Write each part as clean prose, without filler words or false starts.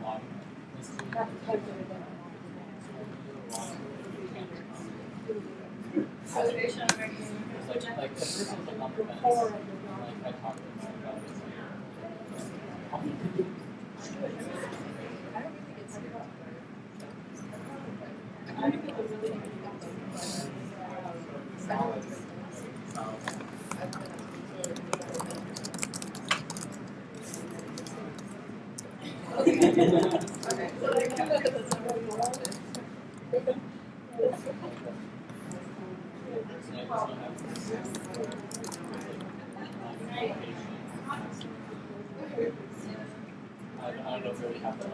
Like the person was like on the fence. Like I talked to him about this. I don't know if really have that.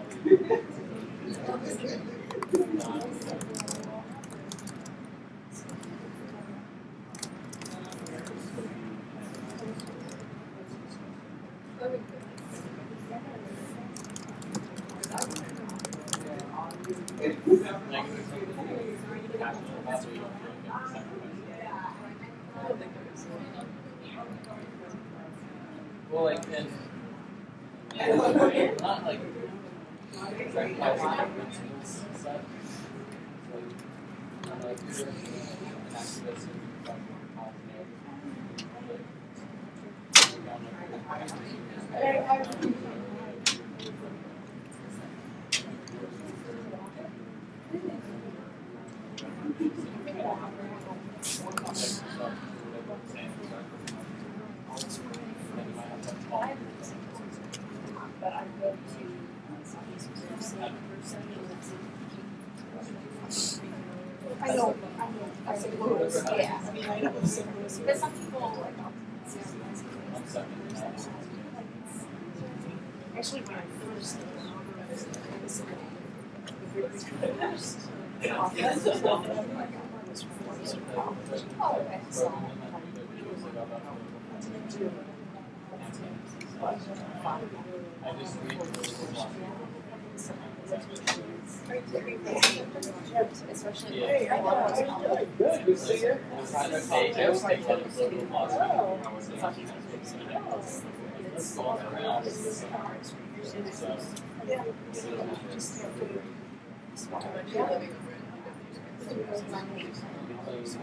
Well, like, and not like exactly how it's set. Like, you're an activist and but I go to I know, I suppose, yeah. I mean, I know, but some people like actually when I first especially good to see you.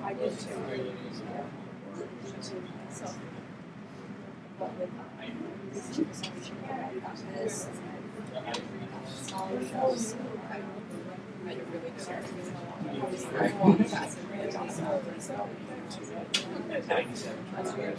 I did too. I'm good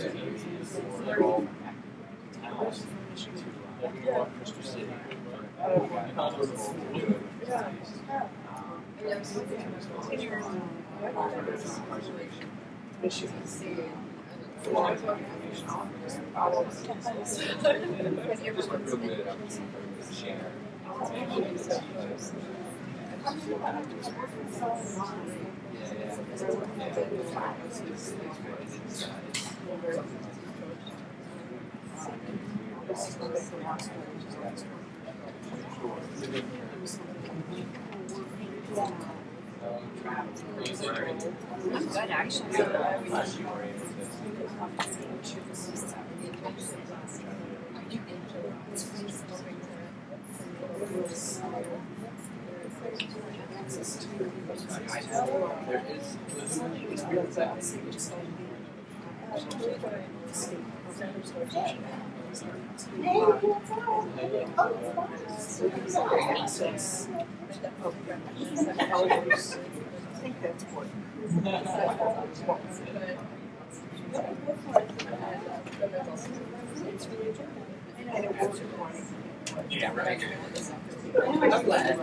actually. I think that's important. Yeah, right. I'm glad.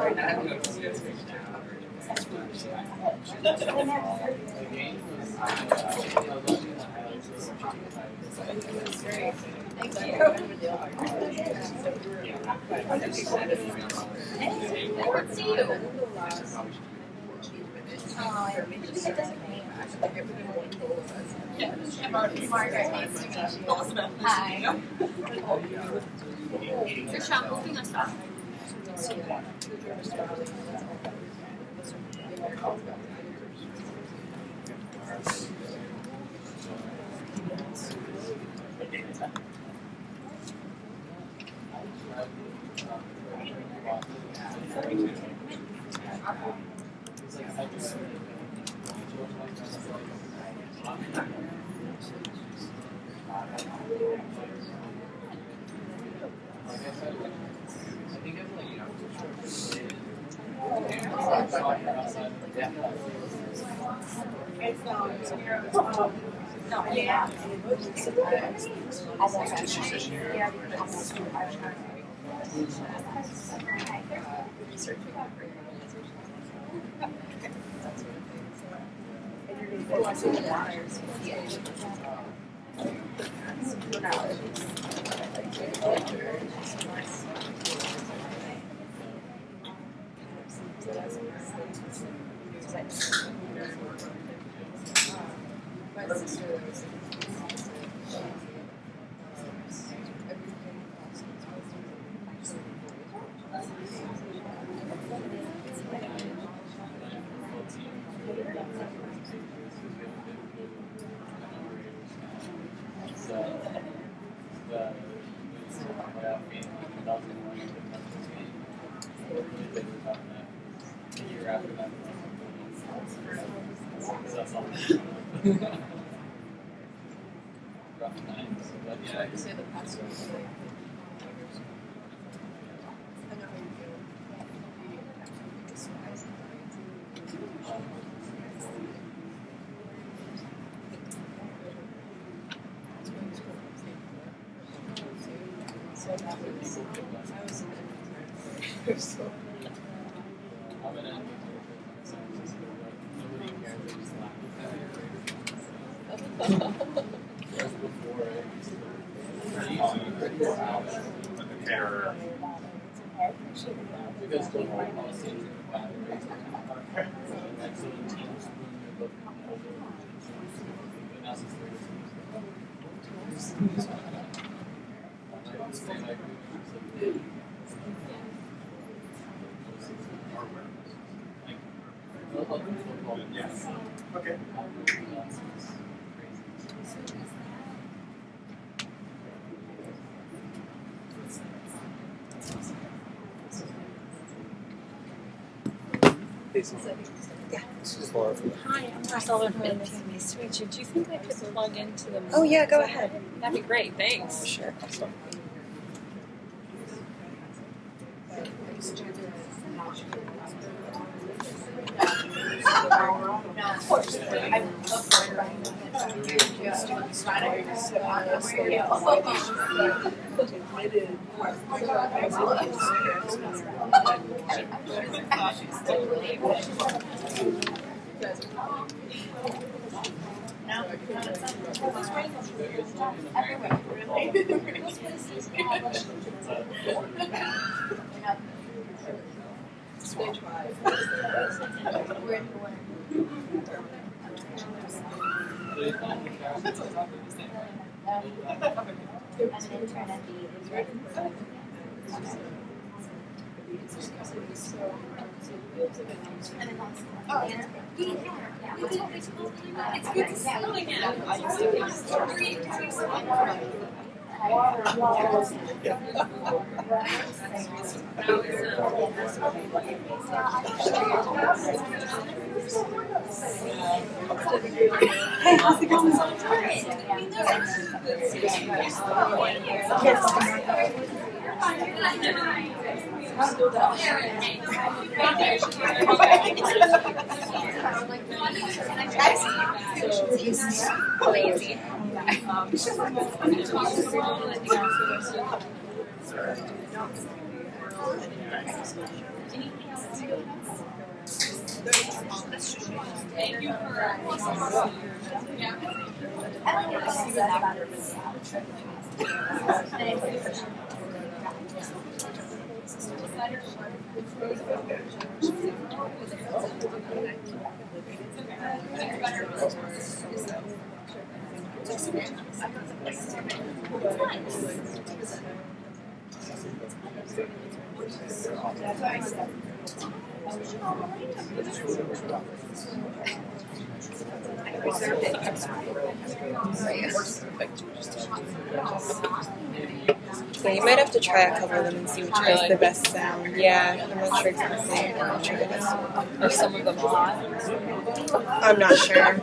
Thank you. Let's see you. Hi. You're shoplifting us off. Because the whole policy is Yes. Okay. Yeah. Hi, I'm Marcella from Nice to meet you. Do you think I could plug into the? Oh yeah, go ahead. That'd be great. Thanks. Sure. Awesome. It's good to see you again. I used to Hey, how's it going? lazy. Thank you for Yeah, you might have to try a couple of them and see which has the best sound. Yeah, I'm not sure exactly. I'm not sure the best one. Are some of them hot? I'm not sure.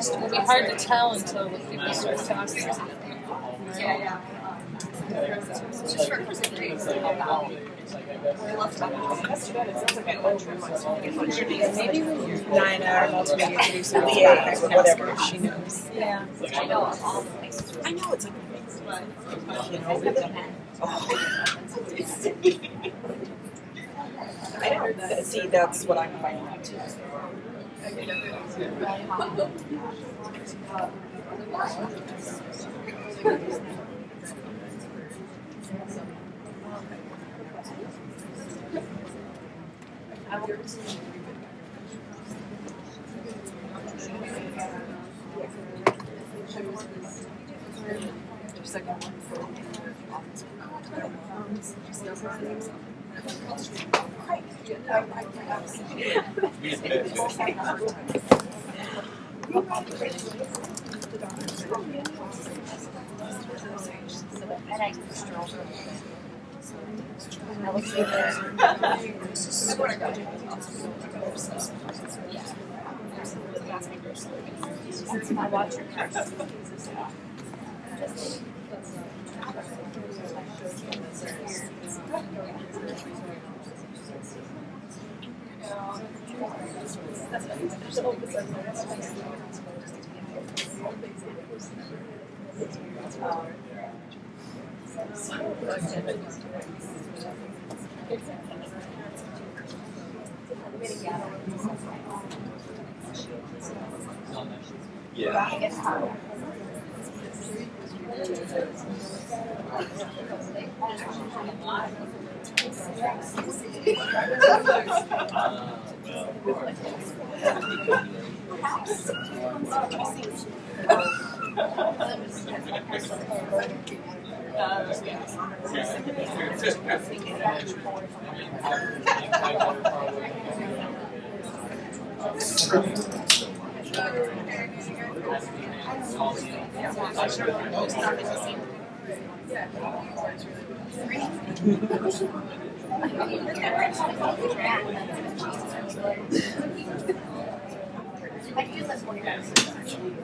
It'll be hard to tell until the people start talking. Just representation. Maybe when you're 9 hour multimedia producer, it's backpack or whatever, she knows. Yeah. I know all the places. I know it's like, you know, I don't see that's what I'm finding too.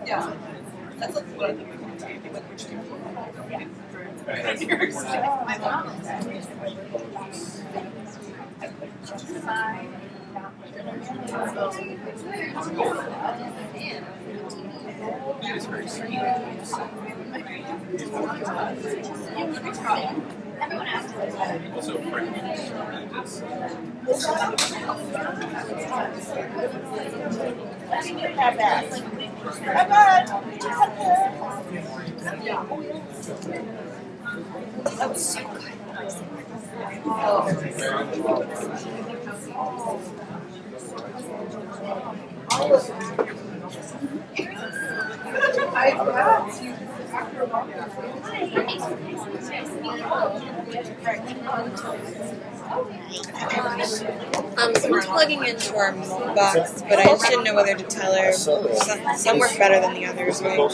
Yeah. That's what I think we can do. My mom everyone asks also have that. That was so good. We're plugging into our box, but I just didn't know whether to tell her. Some work better than the others, right? I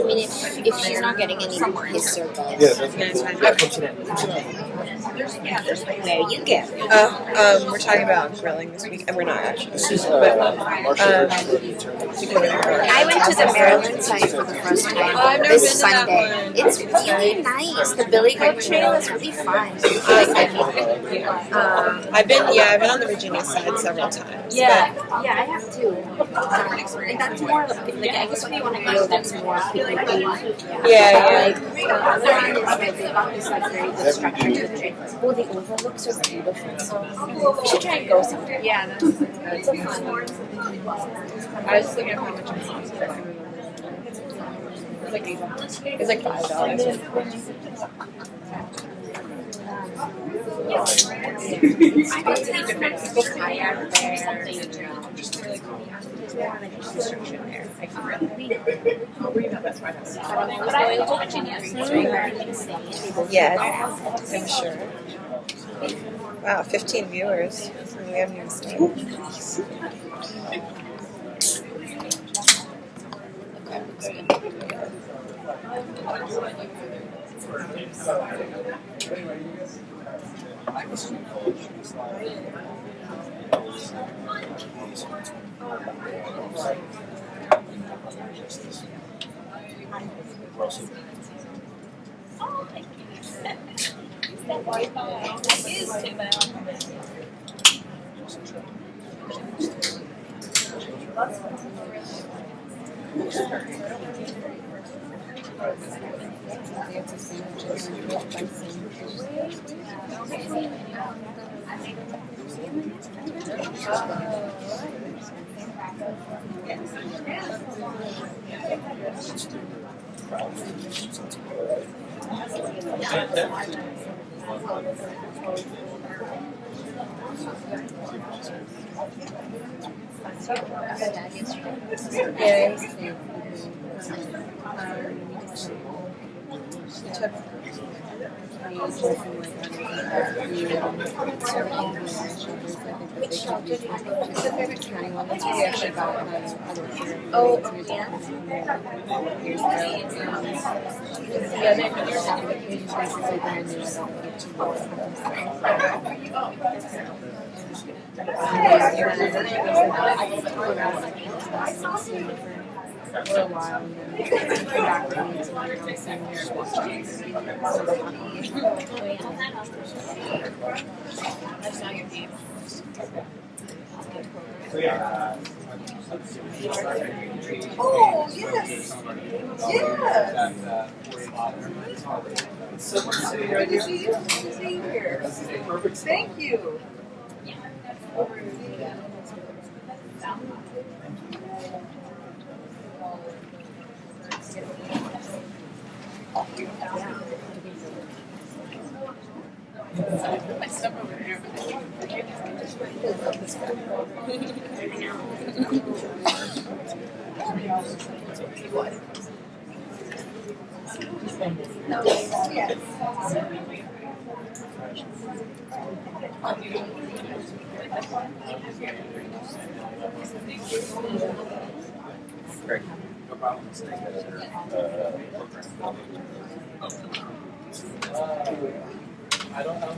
mean, if she's not getting any his service, where you get. We're talking about grilling this week, and we're not actually. I went to the Maryland site for the first time I've never this been to that Sunday. one. It's really nice. The Billy Goat Trail is really fun. I've been on the Virginia side several times. Yeah, I have too. And that's more like I guess if you want to go, that's more people. Yeah. Like the other one is like they got this like very good structure to the train. Oh, the overlooks are beautiful. We should try and go sometime. Yeah, that's It's a fun one. I was just looking at how much it costs. It's like $5. I bet different people kayak there. more like construction there. Like really. But I was watching yesterday. Yes, I'm sure. Wow, 15 viewers. And we haven't even started. Oh, thank you. That Wi-Fi is too bad. Oh, yeah. For a while, and then came back to me to like Oh, yes. Yes. Good to see you. Good to see you here. Thank you. My stuff over there. Yes. No problem. I don't know.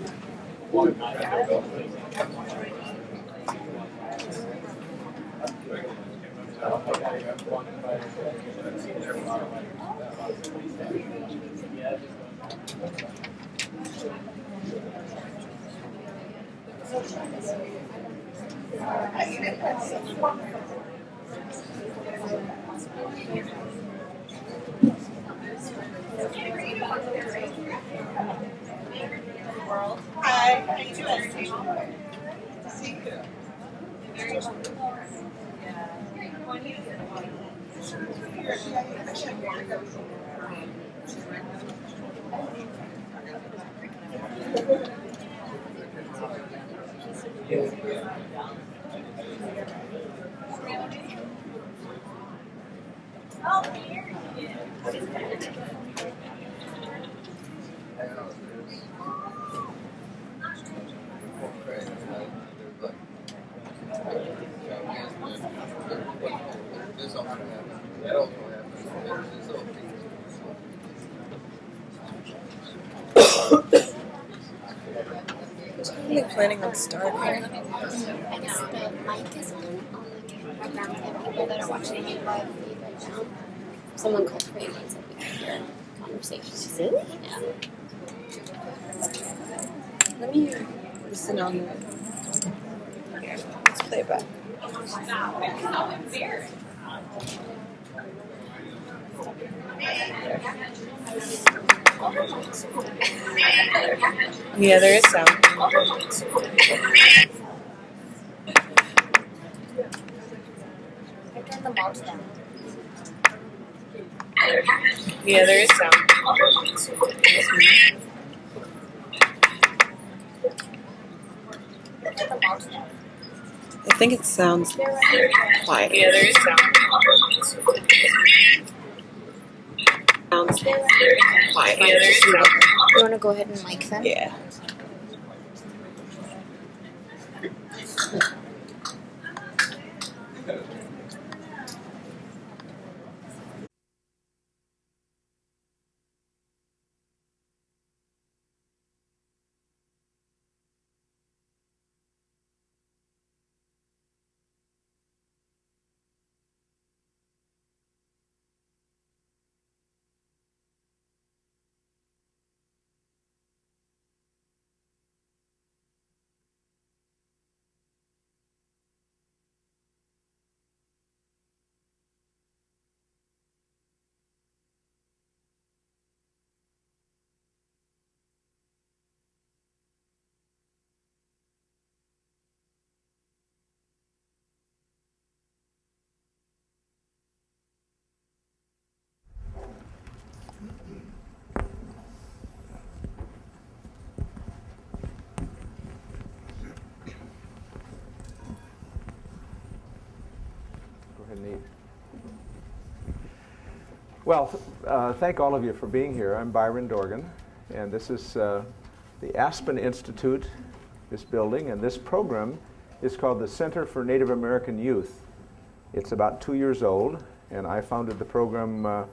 Hi, how you doing? Good to see you. I'm planning on starting. I guess the mic is on the camera. We have people that are watching it live feed right now. Someone called for and said we could hear conversations. Really? Yeah. Let me listen on the. Here, let's play it back. Yeah, there is sound. Turn the mouse down. Yeah, there is sound. Turn the mouse down. I think it sounds quiet. Yeah, there is sound. Sounds quiet. Yeah, there is sound. You want to go ahead and mic them? Yeah. Well, thank all of you for being here. I'm Byron Dorgan, and this is the Aspen Institute, this building, and this program is called the Center for Native American Youth. It's about 2 years old, and I founded the program, I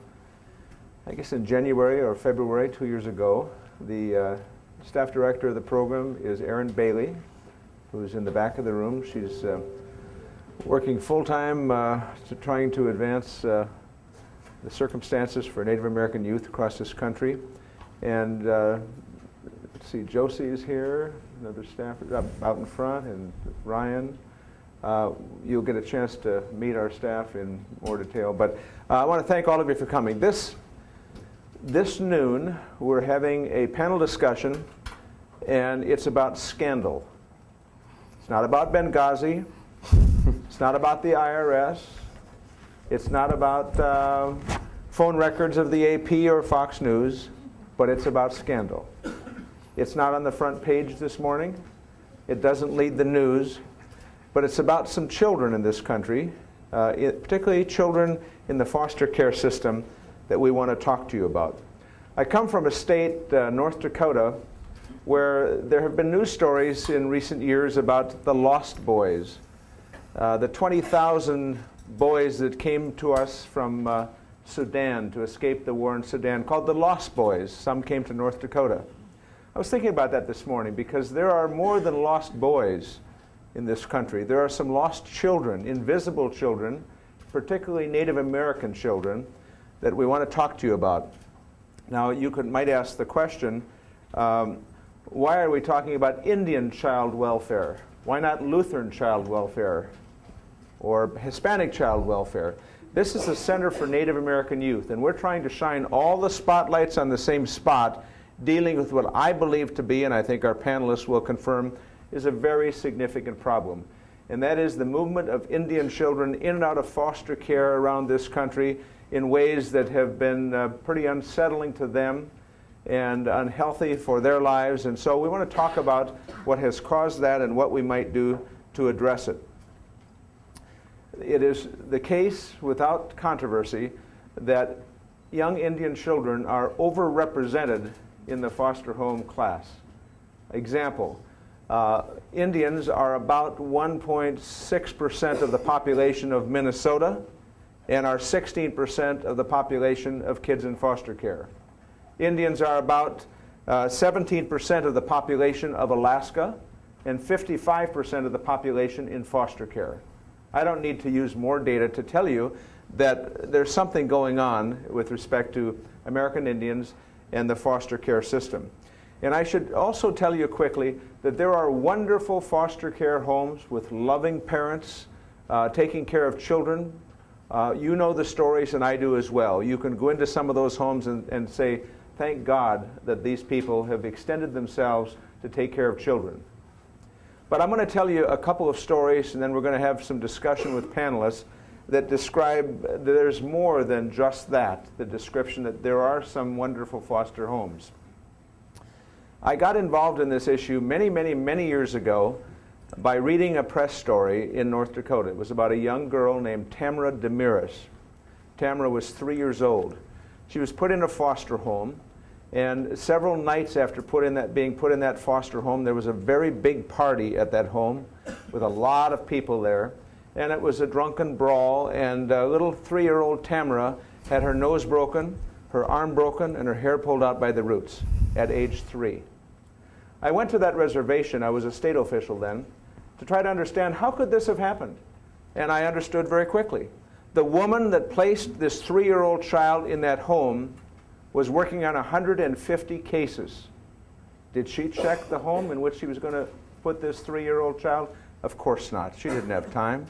guess in January or February 2 years ago. The staff director of the program is Erin Bailey, who's in the back of the room. She's working full-time trying to advance the circumstances for Native American youth across this country. And let's see, Josie is here, another staffer out in front, and Ryan. You'll get a chance to meet our staff in more detail. But I want to thank all of you for coming. This noon, we're having a panel discussion, and it's about scandal. It's not about Benghazi. It's not about the IRS. It's not about phone records of the AP or Fox News, but it's about scandal. It's not on the front page this morning. It doesn't lead the news, but it's about some children in this country, particularly children in the foster care system, that we want to talk to you about. I come from a state, North Dakota, where there have been news stories in recent years about the lost boys, the 20,000 boys that came to us from Sudan to escape the war in Sudan, called the Lost Boys. Some came to North Dakota. I was thinking about that this morning because there are more than lost boys in this country. There are some lost children, invisible children, particularly Native American children, that we want to talk to you about. Now, you might ask the question, why are we talking about Indian child welfare? Why not Lutheran child welfare or Hispanic child welfare? This is the Center for Native American Youth, and we're trying to shine all the spotlights on the same spot, dealing with what I believe to be, and I think our panelists will confirm, is a very significant problem. And that is the movement of Indian children in and out of foster care around this country in ways that have been pretty unsettling to them and unhealthy for their lives. And so we want to talk about what has caused that and what we might do to address it. It is the case, without controversy, that young Indian children are overrepresented in the foster home class. Example, Indians are about 1.6% of the population of Minnesota and are 16% of the population of kids in foster care. Indians are about 17% of the population of Alaska and 55% of the population in foster care. I don't need to use more data to tell you that there's something going on with respect to American Indians and the foster care system. And I should also tell you quickly that there are wonderful foster care homes with loving parents taking care of children. You know the stories, and I do as well. You can go into some of those homes and say, thank God that these people have extended themselves to take care of children. But I'm going to tell you a couple of stories, and then we're going to have some discussion with panelists that describe that there's more than just that, the description that there are some wonderful foster homes. I got involved in this issue many, many, many years ago by reading a press story in North Dakota. It was about a young girl named Tamara Demiris. Tamara was 3 years old. She was put in a foster home, and several nights after being put in that foster home, there was a very big party at that home with a lot of people there, and it was a drunken brawl, and little 3-year-old Tamara had her nose broken, her arm broken, and her hair pulled out by the roots at age 3. I went to that reservation, I was a state official then, to try to understand how could this have happened. And I understood very quickly. The woman that placed this 3-year-old child in that home was working on 150 cases. Did she check the home in which she was going to put this 3-year-old child? Of course not. She didn't have time.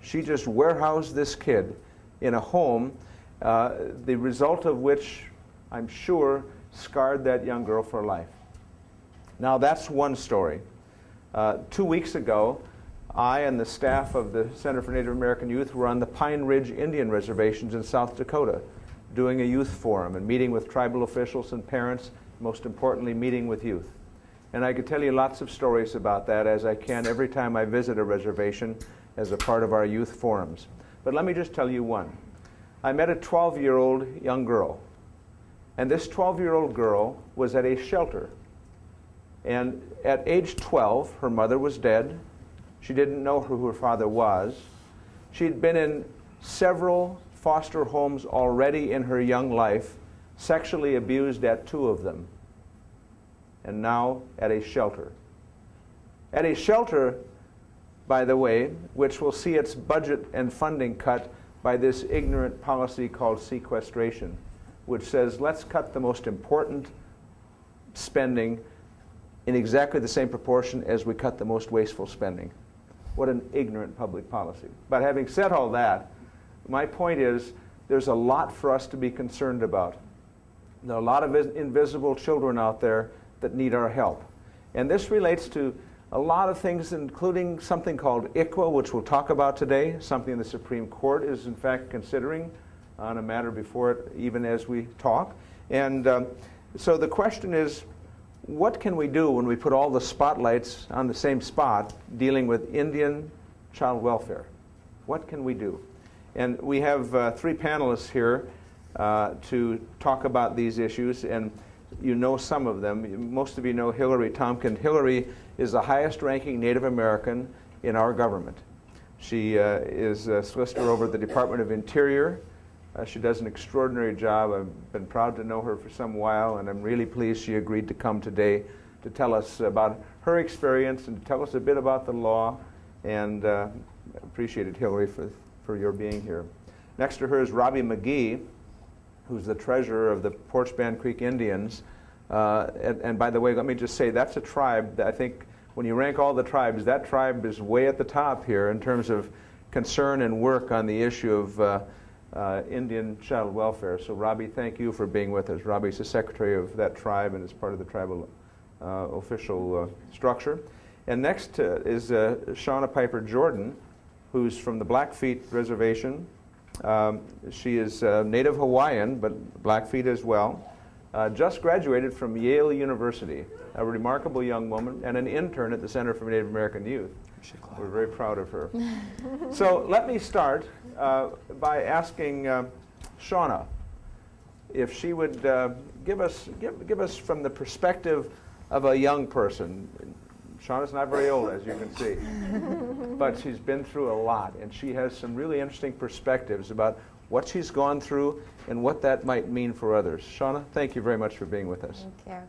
She just warehoused this kid in a home, the result of which, I'm sure, scarred that young girl for life. Now, that's one story. 2 weeks ago, I and the staff of the Center for Native American Youth were on the Pine Ridge Indian Reservations in South Dakota doing a youth forum and meeting with tribal officials and parents, most importantly, meeting with youth. And I could tell you lots of stories about that, as I can every time I visit a reservation as a part of our youth forums. But let me just tell you one. I met a 12-year-old young girl, and this 12-year-old girl was at a shelter. And at age 12, her mother was dead. She didn't know who her father was. She'd been in several foster homes already in her young life, sexually abused at 2 of them, and now at a shelter. At a shelter, by the way, which will see its budget and funding cut by this ignorant policy called sequestration, which says let's cut the most important spending in exactly the same proportion as we cut the most wasteful spending. What an ignorant public policy. But having said all that, my point is there's a lot for us to be concerned about. There are a lot of invisible children out there that need our help. And this relates to a lot of things, including something called ICWA, which we'll talk about today, something the Supreme Court is in fact considering on a matter before it, even as we talk. And so the question is, what can we do when we put all the spotlights on the same spot dealing with Indian child welfare? What can we do? And we have 3 panelists here to talk about these issues, and you know some of them. Most of you know Hilary Tompkins. Hilary is the highest-ranking Native American in our government. She is a solicitor over the Department of Interior. She does an extraordinary job. I've been proud to know her for some while, and I'm really pleased she agreed to come today to tell us about her experience and to tell us a bit about the law. And appreciate it, Hilary, for your being here. Next to her is Robbie McGhee, who's the treasurer of the Poarch Band Creek Indians. And by the way, let me just say, that's a tribe that I think when you rank all the tribes, that tribe is way at the top here in terms of concern and work on the issue of Indian child welfare. So Robbie, thank you for being with us. Robbie's the secretary of that tribe and is part of the tribal official structure. And next is Seanna Pieper-Jordan, who's from the Blackfeet Reservation. She is native Hawaiian, but Blackfeet as well. Just graduated from Yale University, a remarkable young woman, and an intern at the Center for Native American Youth. We're very proud of her. So let me start by asking Seanna if she would give us from the perspective of a young person. Seanna's not very old, as you can see, but she's been through a lot, and she has some really interesting perspectives about what she's gone through and what that might mean for others. Seanna, thank you very much for being with us. Thank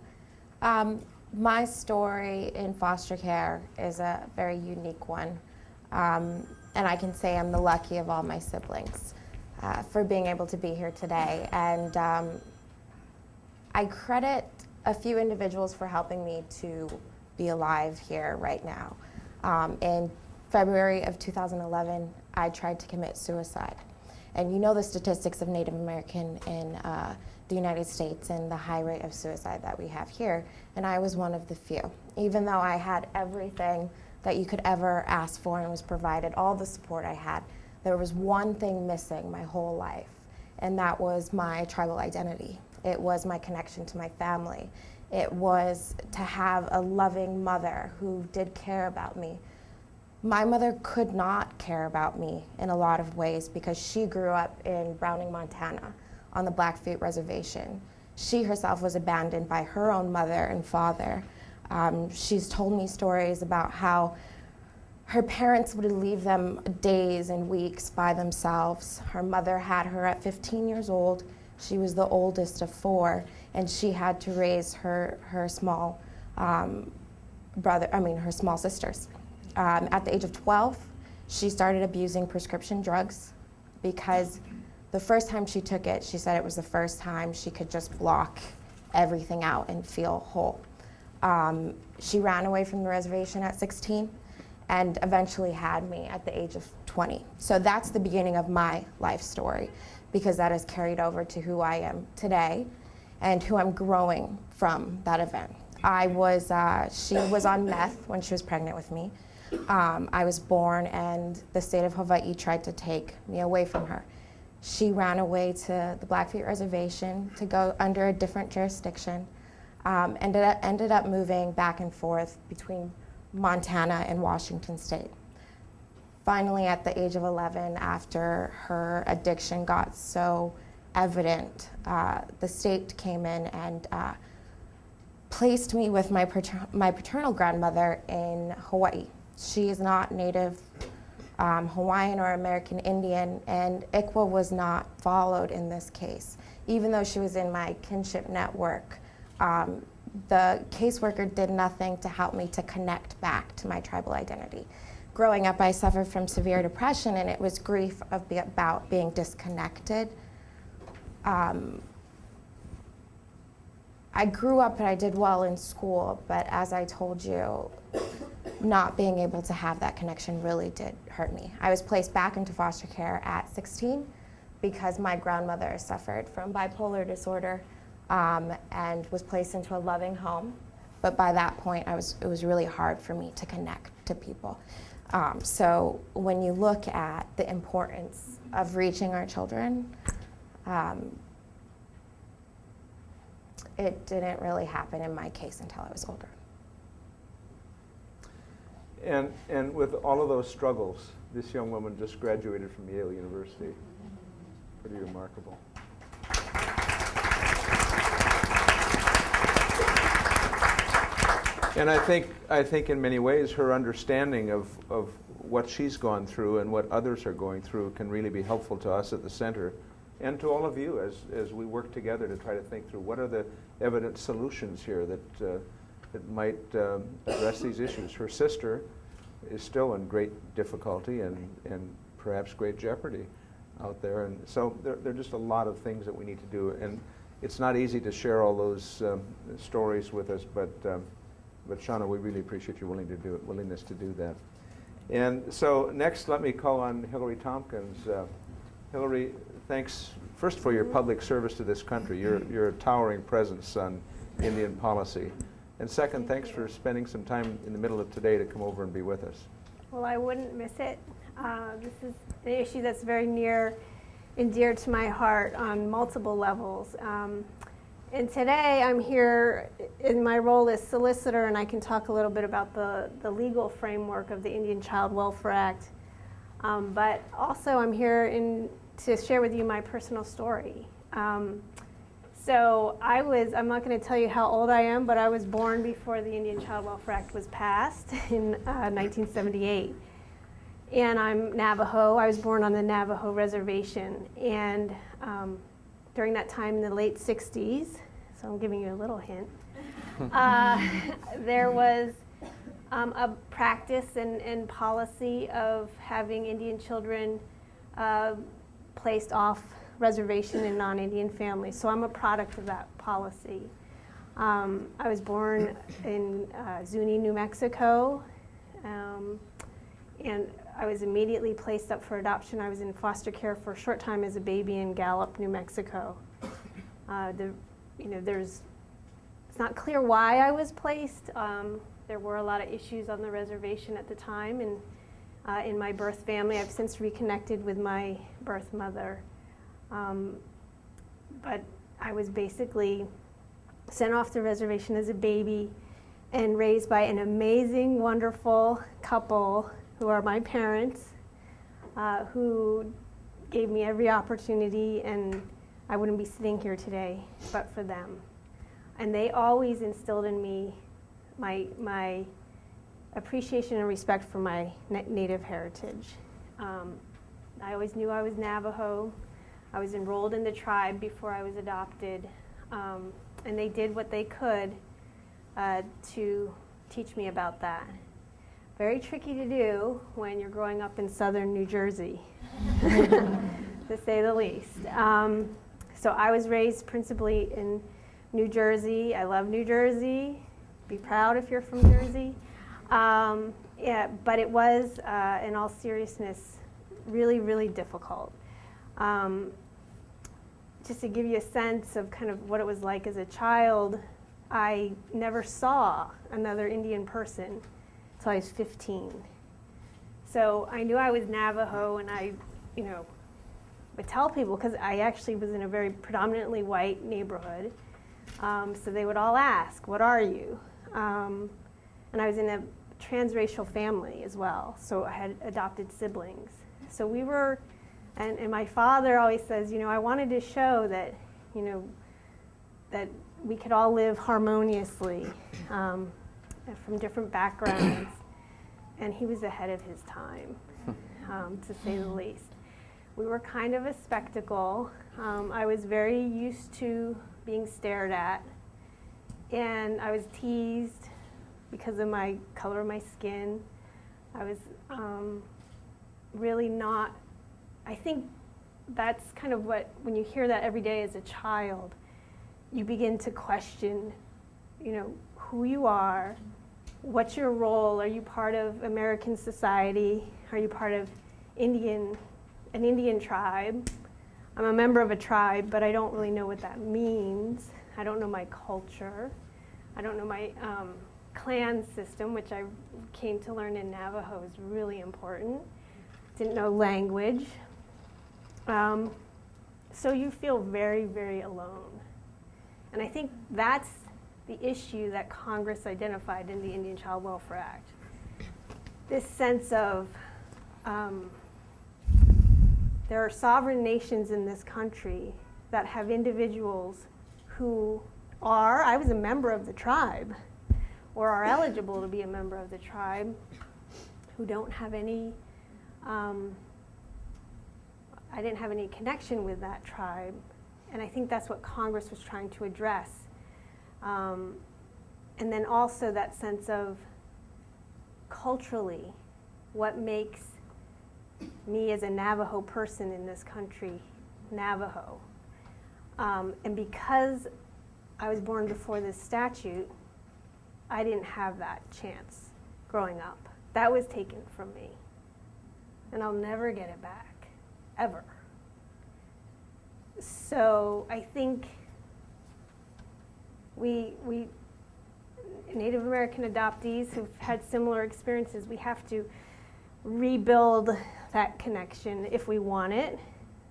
you. My story in foster care is a very unique one, and I can say I'm the lucky of all my siblings for being able to be here today. And I credit a few individuals for helping me to be alive here right now. In February of 2011, I tried to commit suicide. And you know the statistics of Native American in the United States and the high rate of suicide that we have here, and I was one of the few. Even though I had everything that you could ever ask for and was provided, all the support I had, there was one thing missing my whole life, and that was my tribal identity. It was my connection to my family. It was to have a loving mother who did care about me, My mother could not care about me in a lot of ways because she grew up in Browning, Montana, on the Blackfeet Reservation. She herself was abandoned by her own mother and father. She's told me stories about how her parents would leave them days and weeks by themselves. Her mother had her at 15 years old. She was the oldest of 4, and she had to raise her small her small sisters. At the age of 12, she started abusing prescription drugs because the first time she took it, she said it was the first time she could just block everything out and feel whole. She ran away from the reservation at 16 and eventually had me at the age of 20. So that's the beginning of my life story, because that has carried over to who I am today and who I'm growing from that event. She was on meth when she was pregnant with me. I was born and the state of Hawaii tried to take me away from her. She ran away to the Blackfeet Reservation to go under a different jurisdiction, ended up moving back and forth between Montana and Washington State. Finally, at the age of 11, after her addiction got so evident, the state came in and placed me with my paternal grandmother in Hawaii. She is not Native Hawaiian or American Indian, and ICWA was not followed in this case. Even though she was in my kinship network, the caseworker did nothing to help me to connect back to my tribal identity. Growing up, I suffered from severe depression, and it was grief about being disconnected. I grew up and I did well in school, but as I told you, not being able to have that connection really did hurt me. I was placed back into foster care at 16 because my grandmother suffered from bipolar disorder and was placed into a loving home. But by that point, it was really hard for me to connect to people. So when you look at the importance of reaching our children, it didn't really happen in my case until I was older. And with all of those struggles, this young woman just graduated from Yale University. Pretty remarkable. And I think in many ways her understanding of what she's gone through and what others are going through can really be helpful to us at the center and to all of you as we work together to try to think through what are the evident solutions here that might address these issues. Her sister is still in great difficulty and perhaps great jeopardy out there. And so there are just a lot of things that we need to do. And it's not easy to share all those stories with us, but Seanna, we really appreciate your willingness to do that. And so next, let me call on Hilary Tompkins. Hilary, thanks first for your public service to this country. You're a towering presence on Indian policy. And second, thanks for spending some time in the middle of today to come over and be with us. Well, I wouldn't miss it. This is an issue that's very near and dear to my heart on multiple levels. And today I'm here in my role as solicitor, and I can talk a little bit about the legal framework of the Indian Child Welfare Act. But also I'm here to share with you my personal story. So I'm not going to tell you how old I am, but I was born before the Indian Child Welfare Act was passed in 1978. And I'm Navajo. I was born on the Navajo reservation. And during that time in the late 60s, so I'm giving you a little hint, there was a practice and policy of having Indian children placed off reservation in non-Indian families. So I'm a product of that policy. I was born in Zuni, New Mexico, and I was immediately placed up for adoption. I was in foster care for a short time as a baby in Gallup, New Mexico. It's not clear why I was placed. There were a lot of issues on the reservation at the time, and in my birth family, I've since reconnected with my birth mother. But I was basically sent off the reservation as a baby and raised by an amazing, wonderful couple who are my parents, who gave me every opportunity, and I wouldn't be sitting here today but for them. And they always instilled in me my appreciation and respect for my Native heritage. I always knew I was Navajo. I was enrolled in the tribe before I was adopted, and they did what they could to teach me about that. Very tricky to do when you're growing up in southern New Jersey, to say the least. So I was raised principally in New Jersey. I love New Jersey. Be proud if you're from Jersey. Yeah, but it was, in all seriousness, really, really difficult. Just to give you a sense of kind of what it was like as a child, I never saw another Indian person until I was 15. So I knew I was Navajo, and I, would tell people, because I actually was in a very predominantly white neighborhood. So they would all ask, "What are you?" And I was in a transracial family as well, so I had adopted siblings. So we were, and my father always says, I wanted to show that, that we could all live harmoniously from different backgrounds, and he was ahead of his time, to say the least. We were kind of a spectacle. I was very used to being stared at, and I was teased because of my color of my skin. I was really not, I think that's kind of what, when you hear that every day as a child, you begin to question, who you are, what's your role, are you part of American society, are you part of an Indian tribe? I'm a member of a tribe, but I don't really know what that means. I don't know my culture. I don't know my clan system, which I came to learn in Navajo is really important. Didn't know language. So you feel very, very alone. And I think that's the issue that Congress identified in the Indian Child Welfare Act. This sense of there are sovereign nations in this country that have individuals who are, I was a member of the tribe, or are eligible to be a member of the tribe, who don't have any, I didn't have any connection with that tribe. And I think that's what Congress was trying to address. And then also that sense of culturally, what makes me as a Navajo person in this country Navajo. And because I was born before this statute, I didn't have that chance growing up. That was taken from me. And I'll never get it back, ever. So I think we Native American adoptees who've had similar experiences, we have to rebuild that connection if we want it.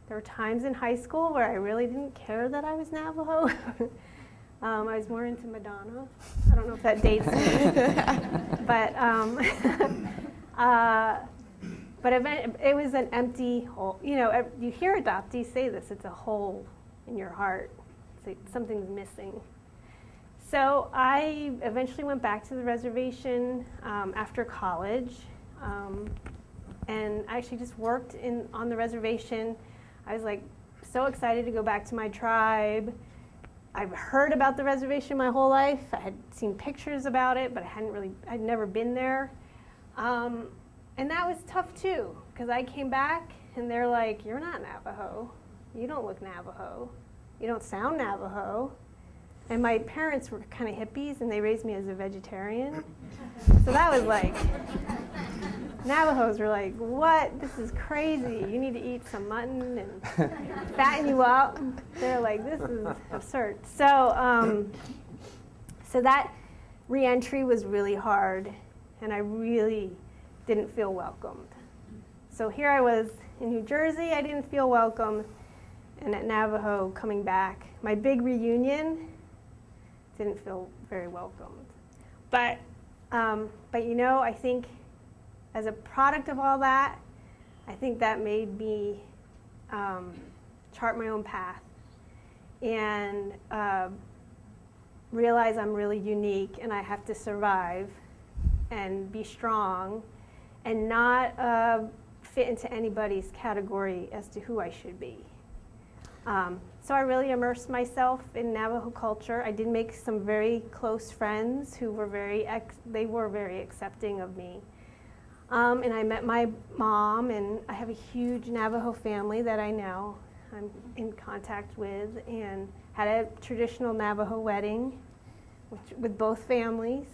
There were times in high school where I really didn't care that I was Navajo. I was more into Madonna. I don't know if that dates me. But it was an empty hole. You hear adoptees say this, it's a hole in your heart. Something's missing. So I eventually went back to the reservation after college. And I actually just worked on the reservation. I was so excited to go back to my tribe. I've heard about the reservation my whole life. I had seen pictures about it, but I'd never been there. And that was tough too, because I came back and they're like, "You're not Navajo. You don't look Navajo. You don't sound Navajo." And my parents were kind of hippies and they raised me as a vegetarian. So that was Navajos were like, "What? This is crazy. You need to eat some mutton and fatten you up." They're like, "This is absurd." So that re-entry was really hard, and I really didn't feel welcomed. So here I was in New Jersey, I didn't feel welcome, and at Navajo coming back, my big reunion, didn't feel very welcomed. But I think as a product of all that, I think that made me chart my own path and realize I'm really unique and I have to survive and be strong and not fit into anybody's category as to who I should be. So I really immersed myself in Navajo culture. I did make some very close friends who were very accepting of me. And I met my mom, and I have a huge Navajo family that I'm in contact with, and had a traditional Navajo wedding with both families.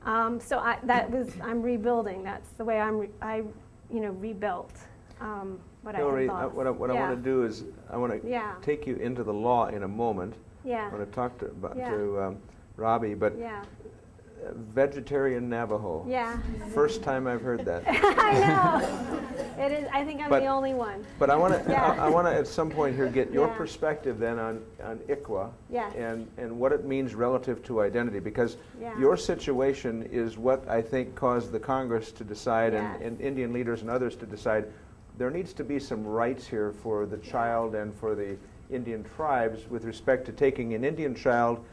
So I'm rebuilding. That's the way I rebuilt what Hilary, I had lost. what I want to do is I want to Yeah. take you into the law in a moment. Yeah. I want to talk to Robbie, but Yeah. vegetarian Navajo. Yeah. First time I've heard that. I know. It is. I think I'm the only one. But I want to. Yeah. I want to at some point here get your Yeah. perspective then on ICWA Yes. and what it means relative to identity, because Yeah. your situation is what I think caused the Congress to decide Yes. and Indian leaders and others to decide there needs to be some rights here for the child and for the Indian tribes with respect to taking an Indian child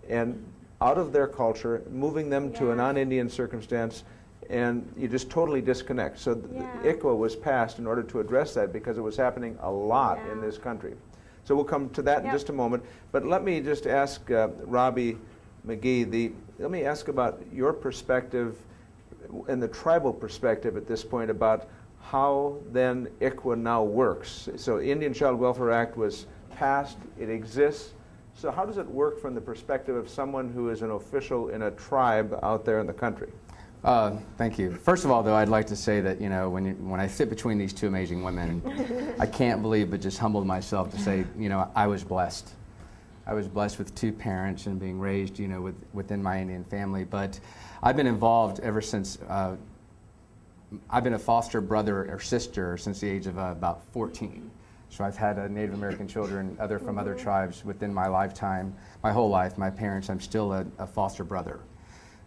and out of their culture, moving them to a Yeah. non-Indian circumstance, and you just totally disconnect. So ICWA was passed in order to address that because it was happening a lot in this country. So we'll come to that in just a moment. But let me just ask Robbie McGhee, let me ask about your perspective and the tribal perspective at this point about how then ICWA now works. So Indian Child Welfare Act was passed, it exists. So how does it work from the perspective of someone who is an official in a tribe out there in the country? Thank you. First of all, though, I'd like to say that when I sit between these two amazing women, I can't believe but just humbled myself to say, I was blessed. I was blessed with two parents and being raised, within my Indian family. But I've been involved ever since. I've been a foster brother or sister since the age of about 14. So I've had Native American children, from other tribes within my lifetime, my whole life. My parents, I'm still a foster brother.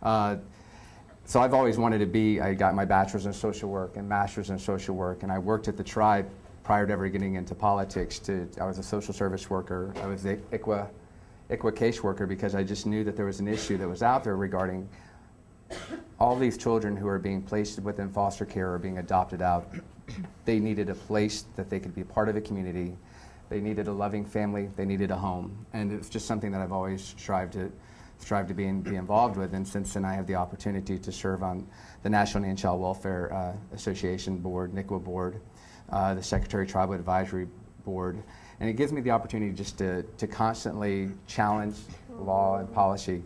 So I've always wanted to be. I got my bachelor's in social work and master's in social work, and I worked at the tribe prior to ever getting into politics. I was a social service worker. I was the ICWA caseworker because I just knew that there was an issue that was out there regarding all these children who are being placed within foster care or being adopted out. They needed a place that they could be part of a community. They needed a loving family. They needed a home, and it's just something that I've always strived to be involved with. And since then, I have the opportunity to serve on the National Indian Child Welfare Association Board, NICWA Board, the Secretary Tribal Advisory Board, and it gives me the opportunity just to constantly challenge law and policy.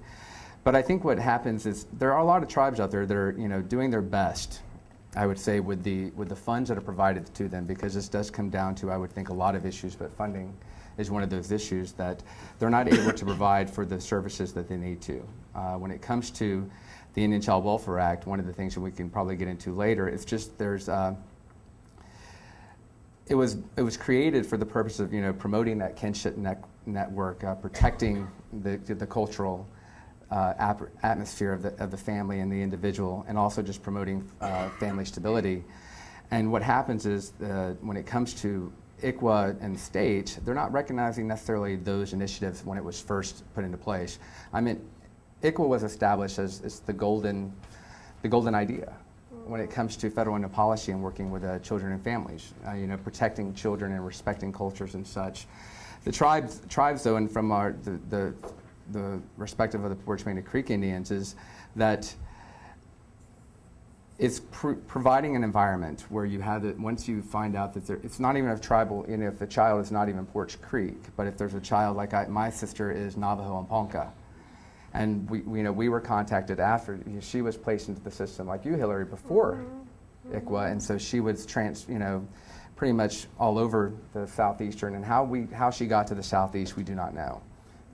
But I think what happens is there are a lot of tribes out there that are doing their best, I would say, with the funds that are provided to them, because this does come down to, I would think, a lot of issues, but funding is one of those issues that they're not able to provide for the services that they need to. When it comes to the Indian Child Welfare Act, one of the things that we can probably get into later, it's just it was created for the purpose of promoting that kinship network, protecting the cultural atmosphere of the family and the individual, and also just promoting family stability. And what happens is when it comes to ICWA and state, they're not recognizing necessarily those initiatives when it was first put into place. I mean, ICWA was established as the golden idea when it comes to federal and policy and working with children and families, protecting children and respecting cultures and such. The tribes though, and from the perspective of the Poarch Creek Indians, is that it's providing an environment where you have it. Once you find out that it's not even a tribal, if the child is not even Poarch Creek, but if there's a child like my sister is Navajo and Ponca, and we were contacted after she was placed into the system, like you, Hilary, before ICWA, and so she was pretty much all over the southeastern, and how she got to the southeast we do not know,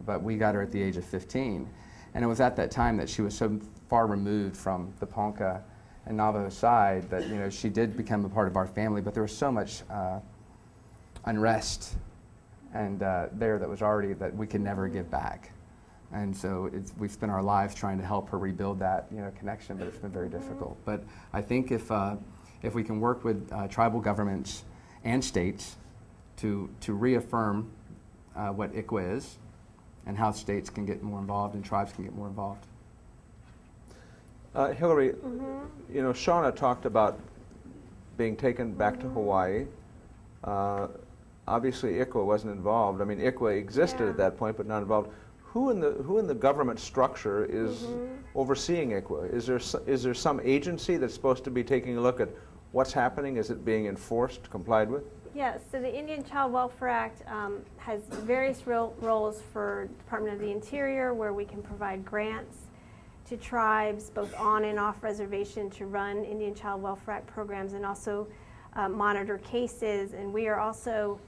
but we got her at the age of 15, and it was at that time that she was so far removed from the Ponca and Navajo side that she did become a part of our family, but there was so much unrest and there that was already that we could never give back. And so we've spent our lives trying to help her rebuild that connection, but it's been very difficult. But I think if we can work with tribal governments and states to reaffirm what ICWA is and how states can get more involved and tribes can get more involved. Hilary, Seanna talked about being taken back to Hawaii. Obviously, ICWA wasn't involved. I mean, ICWA existed at that point, but not involved. Who in the government structure is overseeing ICWA? Is there some agency that's supposed to be taking a look at what's happening? Is it being enforced, complied with? Yes, so the Indian Child Welfare Act has various roles for Department of the Interior, where we can provide grants to tribes, both on and off reservation, to run Indian Child Welfare Act programs and also monitor cases. And we are also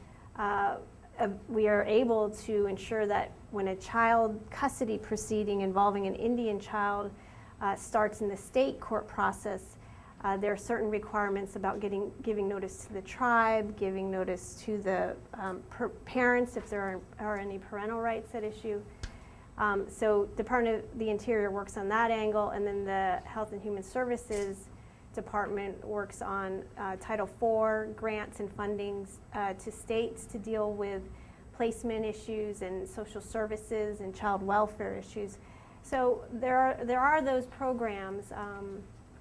we are able to ensure that when a child custody proceeding involving an Indian child starts in the state court process, there are certain requirements about giving notice to the tribe, giving notice to the parents if there are any parental rights at issue. So Department of the Interior works on that angle, and then the Health and Human Services Department works on Title IV grants and fundings to states to deal with placement issues and social services and child welfare issues. So there are those programs,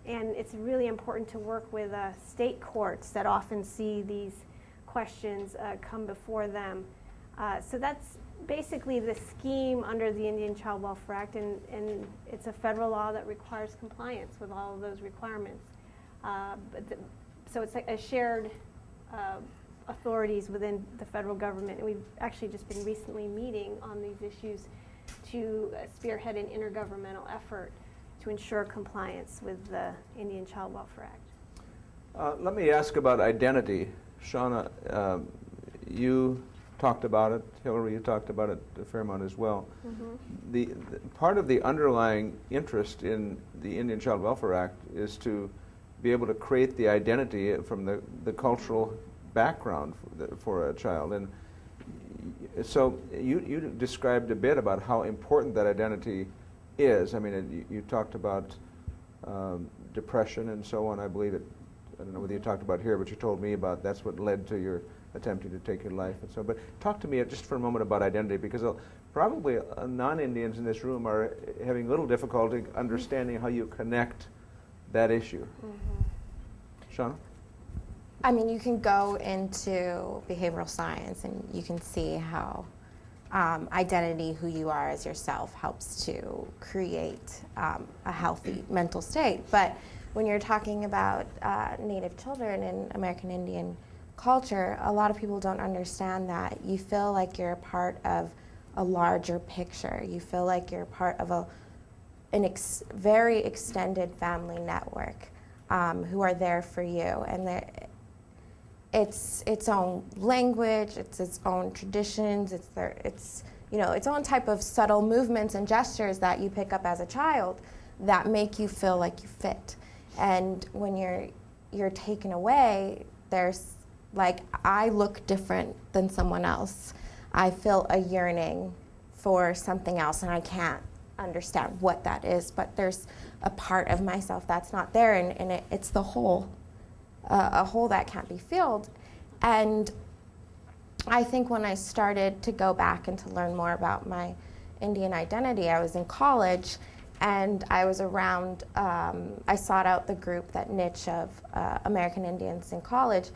and it's really important to work with state courts that often see these questions come before them. So that's basically the scheme under the Indian Child Welfare Act, and it's a federal law that requires compliance with all of those requirements. So it's like a shared authorities within the federal government. And we've actually just been recently meeting on these issues to spearhead an intergovernmental effort to ensure compliance with the Indian Child Welfare Act. Let me ask about identity. Seanna, you talked about it. Hilary, you talked about it a fair amount as well. The part of the underlying interest in the Indian Child Welfare Act is to be able to create the identity from the cultural background for a child. And so you described a bit about how important that identity is. I mean, you talked about depression and so on. I believe it. I don't know whether you talked about here, but you told me about that's what led to your attempting to take your life and so. But talk to me just for a moment about identity, because probably non-Indians in this room are having little difficulty understanding how you connect that issue. Seanna? I mean, you can go into behavioral science and you can see how identity, who you are as yourself, helps to create a healthy mental state. But when you're talking about Native children in American Indian culture, a lot of people don't understand that. You feel like you're a part of a larger picture. You feel like you're part of a very extended family network who are there for you, and it's its own language, it's its own traditions, it's its own type of subtle movements and gestures that you pick up as a child that make you feel like you fit. And when you're taken away, there's like, I look different than someone else. I feel a yearning for something else, and I can't understand what that is, but there's a part of myself that's not there, and it's the whole, a hole that can't be filled. And I think when I started to go back and to learn more about my Indian identity, I was in college, and I was around, I sought out the group, that niche of American Indians in college,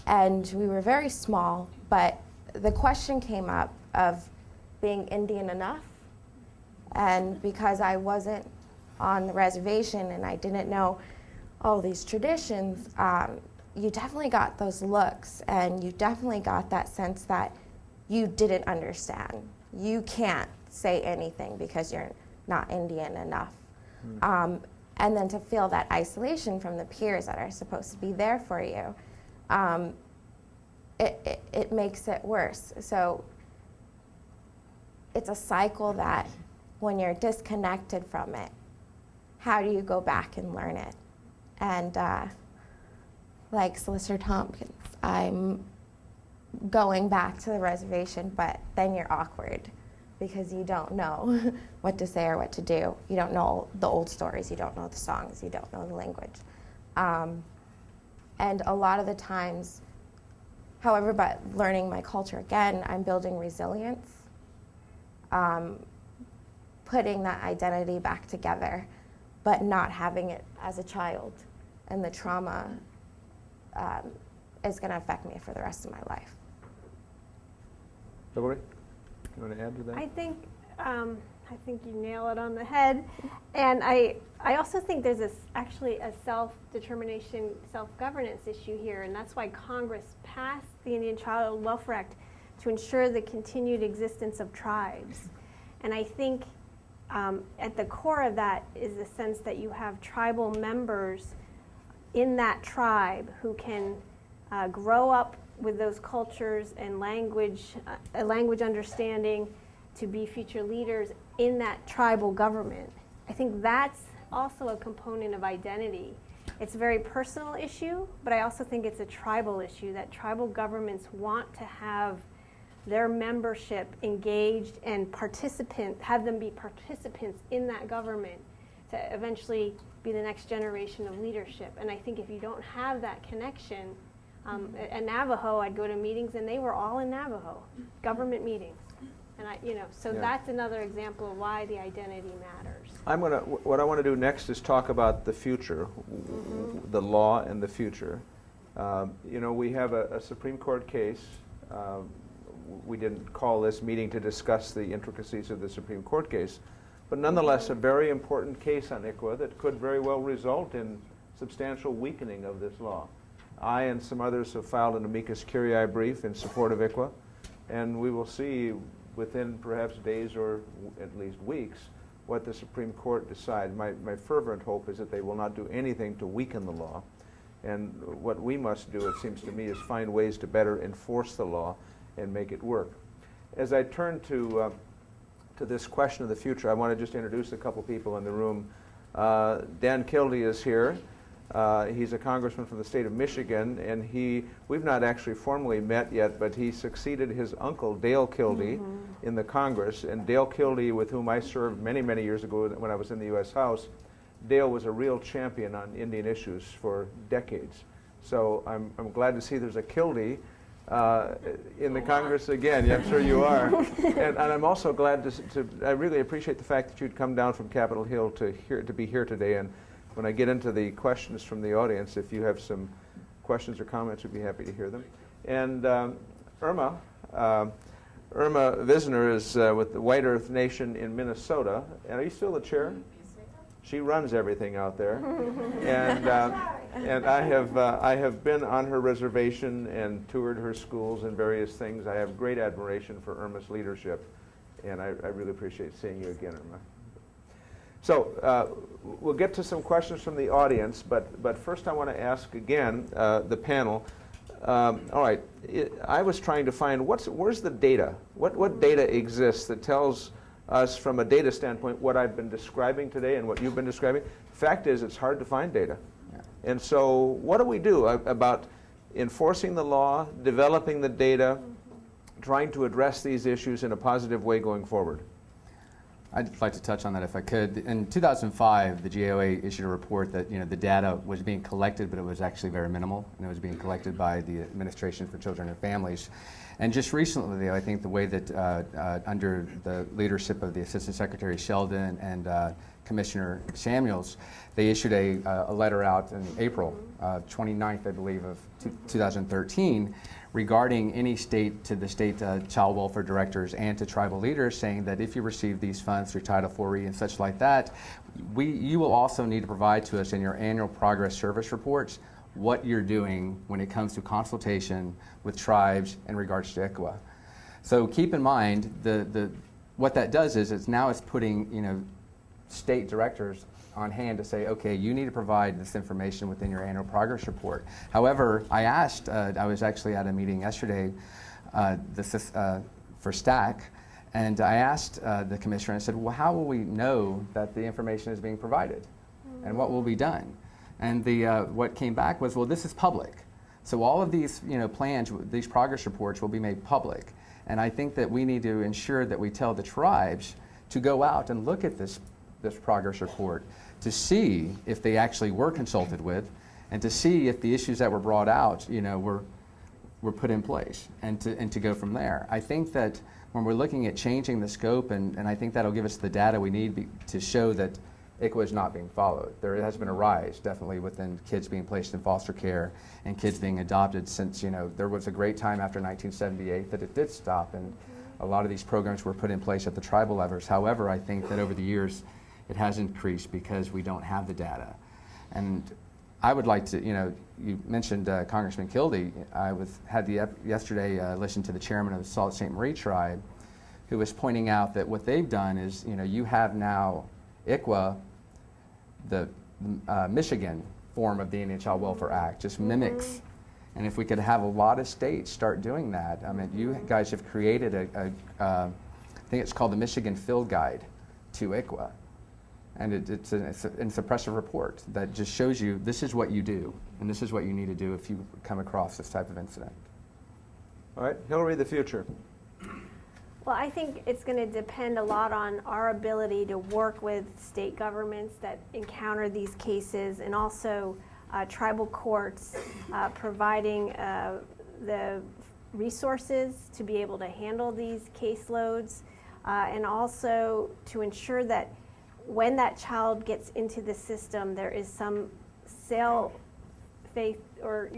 and we were very small, but the question came up of being Indian enough. And because I wasn't on the reservation and I didn't know all these traditions, you definitely got those looks, and you definitely got that sense that you didn't understand. You can't say anything because you're not Indian enough. And then to feel that isolation from the peers that are supposed to be there for you, it makes it worse. So it's a cycle that when you're disconnected from it, how do you go back and learn it? And like Solicitor Tompkins, I'm going back to the reservation, but then you're awkward because you don't know what to say or what to do. You don't know the old stories, you don't know the songs, you don't know the language. And a lot of the times, however, by learning my culture again, I'm building resilience, putting that identity back together, but not having it as a child. And the trauma is going to affect me for the rest of my life. Hilary, you want to add to that? I think you nail it on the head. And I also think there's actually a self-determination, self-governance issue here, and that's why Congress passed the Indian Child Welfare Act to ensure the continued existence of tribes. And I think at the core of that is the sense that you have tribal members in that tribe who can grow up with those cultures and language understanding to be future leaders in that tribal government. I think that's also a component of identity. It's a very personal issue, but I also think it's a tribal issue, that tribal governments want to have their membership engaged and have them be participants in that government to eventually be the next generation of leadership. And I think if you don't have that connection, at Navajo, I'd go to meetings and they were all in Navajo, government meetings. And that's another example of why the identity matters. What I want to do next is talk about the future, the law and the future. We have a Supreme Court case. We didn't call this meeting to discuss the intricacies of the Supreme Court case, but nonetheless a very important case on ICWA that could very well result in substantial weakening of this law. I and some others have filed an amicus curiae brief in support of ICWA, and we will see within perhaps days or at least weeks what the Supreme Court decides. My fervent hope is that they will not do anything to weaken the law, and what we must do, it seems to me, is find ways to better enforce the law and make it work. As I turn to this question of the future, I want to just introduce a couple people in the room. Dan Kildee is here. He's a congressman from the state of Michigan, and we've not actually formally met yet, but he succeeded his uncle, Dale Kildee, in the Congress. And Dale Kildee, with whom I served many, many years ago when I was in the U.S. House, Dale was a real champion on Indian issues for decades. So I'm glad to see there's a Kildee in the Congress again. Yeah, I'm sure you are. And I'm also glad I really appreciate the fact that you'd come down from Capitol Hill to be here today. And when I get into the questions from the audience, if you have some questions or comments, we'd be happy to hear them. And Irma Visner is with the White Earth Nation in Minnesota. And are you still the chair? She runs everything out there. And I have been on her reservation and toured her schools and various things. I have great admiration for Irma's leadership, and I really appreciate seeing you again, Irma. So we'll get to some questions from the audience, but first I want to ask again the panel. All right, I was trying to find where's the data? What data exists that tells us from a data standpoint what I've been describing today and what you've been describing? Fact is, it's hard to find data. Yeah. And so what do we do about enforcing the law, developing the data, trying to address these issues in a positive way going forward? I'd like to touch on that if I could. In 2005, the GAOA issued a report that the data was being collected, but it was actually very minimal, and it was being collected by the Administration for Children and Families. And just recently, I think the way that under the leadership of the Assistant Secretary Sheldon and Commissioner Samuels, they issued a letter out in April 29th, I believe, of 2013, regarding any state child welfare directors and to tribal leaders, saying that if you receive these funds through Title IV and such like that, you will also need to provide to us in your annual progress service reports what you're doing when it comes to consultation with tribes in regards to ICWA. So keep in mind, what that does is it's putting state directors on hand to say, okay, you need to provide this information within your annual progress report. However, I was actually at a meeting yesterday for STAC, and I asked the commissioner, I said, well, how will we know that the information is being provided? And what will be done? And what came back was, well, this is public. So all of these plans, these progress reports will be made public. And I think that we need to ensure that we tell the tribes to go out and look at this progress report to see if they actually were consulted with, and to see if the issues that were brought out, were put in place, and to go from there. I think that when we're looking at changing the scope, and I think that'll give us the data we need to show that ICWA is not being followed. There has been a rise, definitely, within kids being placed in foster care and kids being adopted since, there was a great time after 1978 that it did stop, and a lot of these programs were put in place at the tribal levels. However, I think that over the years, it has increased because we don't have the data. And I would like to, you mentioned Congressman Kildee. I had yesterday listened to the chairman of the Sault Ste. Marie tribe, who was pointing out that what they've done is, you have now ICWA, the Michigan form of the Indian Child Welfare Act, just mimics. And if we could have a lot of states start doing that, I mean, you guys have created I think it's called the Michigan Field Guide to ICWA. And it's an impressive report that just shows you this is what you do, and this is what you need to do if you come across this type of incident. All right, Hilary, the future. Well, I think it's going to depend a lot on our ability to work with state governments that encounter these cases, and also tribal courts providing the resources to be able to handle these caseloads, and also to ensure that when that child gets into the system, there is some faith or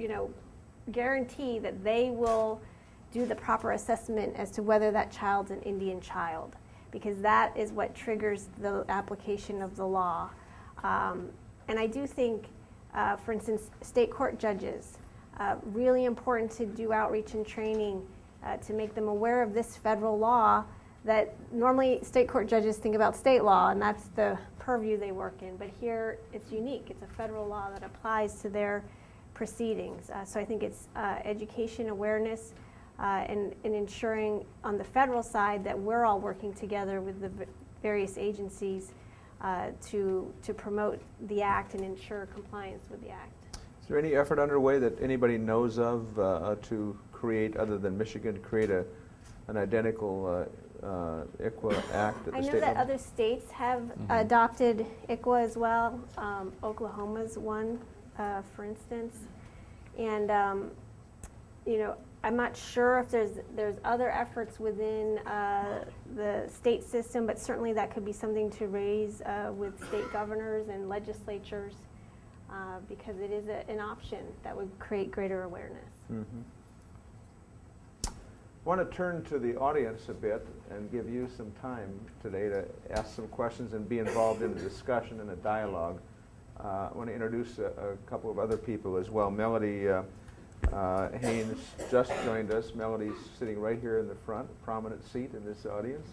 guarantee that they will do the proper assessment as to whether that child's an Indian child, because that is what triggers the application of the law. And I do think, for instance, state court judges, really important to do outreach and training to make them aware of this federal law, that normally state court judges think about state law, and that's the purview they work in. But here it's unique. It's a federal law that applies to their proceedings. So I think it's education, awareness, and ensuring on the federal side that we're all working together with the various agencies to promote the act and ensure compliance with the act. Is there any effort underway that anybody knows of to create, other than Michigan, to create an identical ICWA Act at the I know state that level? other states have adopted ICWA as well. Oklahoma's one, for instance. And I'm not sure if there's other efforts within the state system, but certainly that could be something to raise with state governors and legislatures, because it is an option that would create greater awareness. Mm-hmm. I want to turn to the audience a bit and give you some time today to ask some questions and be involved in a discussion and a dialogue. I want to introduce a couple of other people as well. Melody Haynes just joined us. Melody's sitting right here in the front, prominent seat in this audience.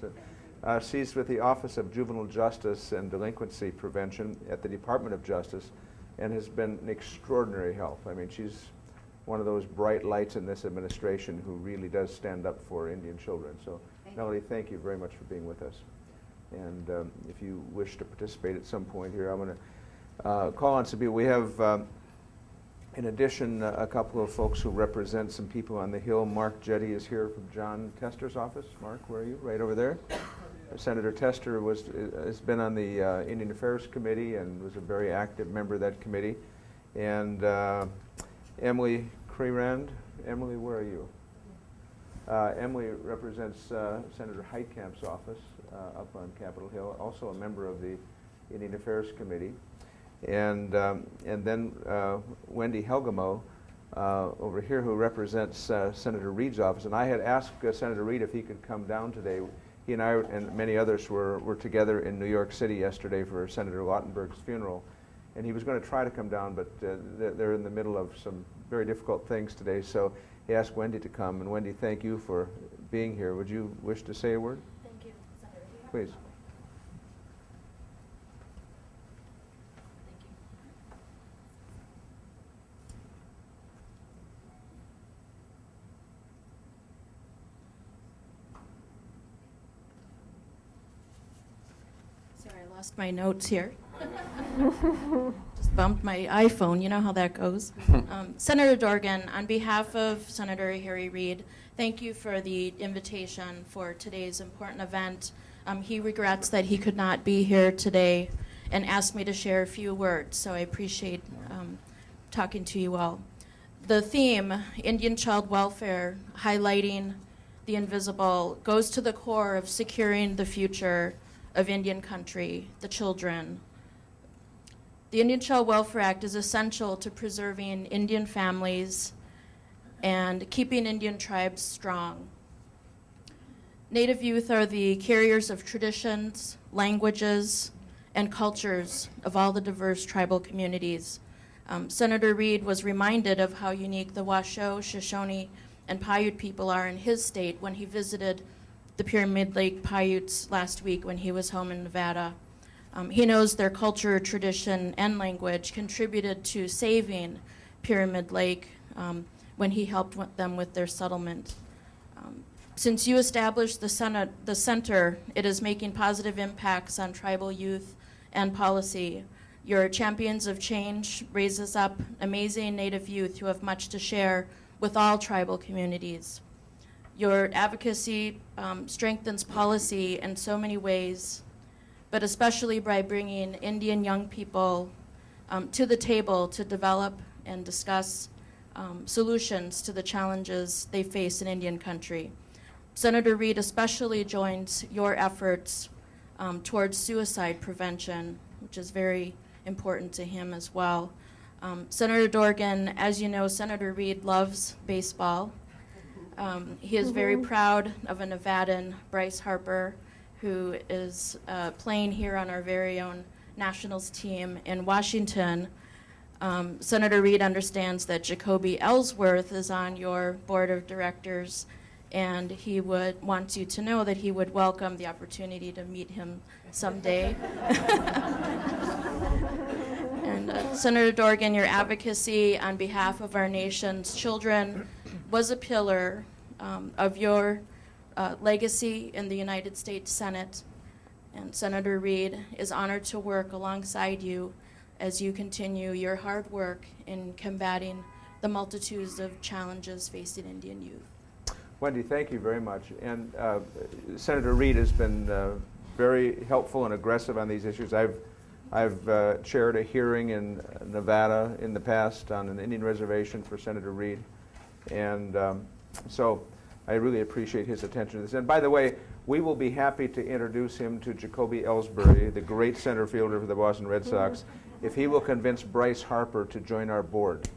She's with the Office of Juvenile Justice and Delinquency Prevention at the Department of Justice, and has been an extraordinary help. I mean, she's one of those bright lights in this administration who really does stand up for Indian children. So, Melody, thank you very much for being with us. And if you wish to participate at some point here, I'm going to call on some people. We have, in addition, a couple of folks who represent some people on the Hill. Mark Jetty is here from John Tester's office. Mark, where are you? Right over there. Senator Tester has been on the Indian Affairs Committee and was a very active member of that committee. And Emily Crerand. Emily, where are you? Emily represents Senator Heitkamp's office up on Capitol Hill, also a member of the Indian Affairs Committee. And then Wendy Helgamo over here, who represents Senator Reed's office. And I had asked Senator Reed if he could come down today. He and I and many others were together in New York City yesterday for Senator Lautenberg's funeral. And he was going to try to come down, but they're in the middle of some very difficult things today. So he asked Wendy to come. And Wendy, thank you for being here. Would you wish to say a word? Thank you, Senator. Please. Sorry, I lost my notes here. Just bumped my iPhone. You know how that goes. Senator Dorgan, on behalf of Senator Harry Reid, thank you for the invitation for today's important event. He regrets that he could not be here today and asked me to share a few words, so I appreciate talking to you all. The theme, Indian child welfare, highlighting the invisible, goes to the core of securing the future of Indian country, the children. The Indian Child Welfare Act is essential to preserving Indian families and keeping Indian tribes strong. Native youth are the carriers of traditions, languages, and cultures of all the diverse tribal communities. Senator Reid was reminded of how unique the Washoe, Shoshone, and Paiute people are in his state when he visited the Pyramid Lake Paiutes last week when he was home in Nevada. He knows their culture, tradition, and language contributed to saving Pyramid Lake when he helped them with their settlement. Since you established the center, it is making positive impacts on tribal youth and policy. Your Champions of Change raises up amazing Native youth who have much to share with all tribal communities. Your advocacy strengthens policy in so many ways, but especially by bringing Indian young people to the table to develop and discuss solutions to the challenges they face in Indian country. Senator Reid especially joins your efforts towards suicide prevention, which is very important to him as well. Senator Dorgan, as you know, Senator Reid loves baseball. He is very proud of a Nevadan, Bryce Harper, who is playing here on our very own Nationals team in Washington. Senator Reid understands that Jacoby Ellsworth is on your board of directors, and he would want you to know that he would welcome the opportunity to meet him someday. And Senator Dorgan, your advocacy on behalf of our nation's children was a pillar of your legacy in the United States Senate. And Senator Reid is honored to work alongside you as you continue your hard work in combating the multitudes of challenges facing Indian youth. Wendy, thank you very much. And Senator Reid has been very helpful and aggressive on these issues. I've chaired a hearing in Nevada in the past on an Indian reservation for Senator Reid. And so I really appreciate his attention to this. And by the way, we will be happy to introduce him to Jacoby Ellsbury, the great center fielder for the Boston Red Sox, if he will convince Bryce Harper to join our board.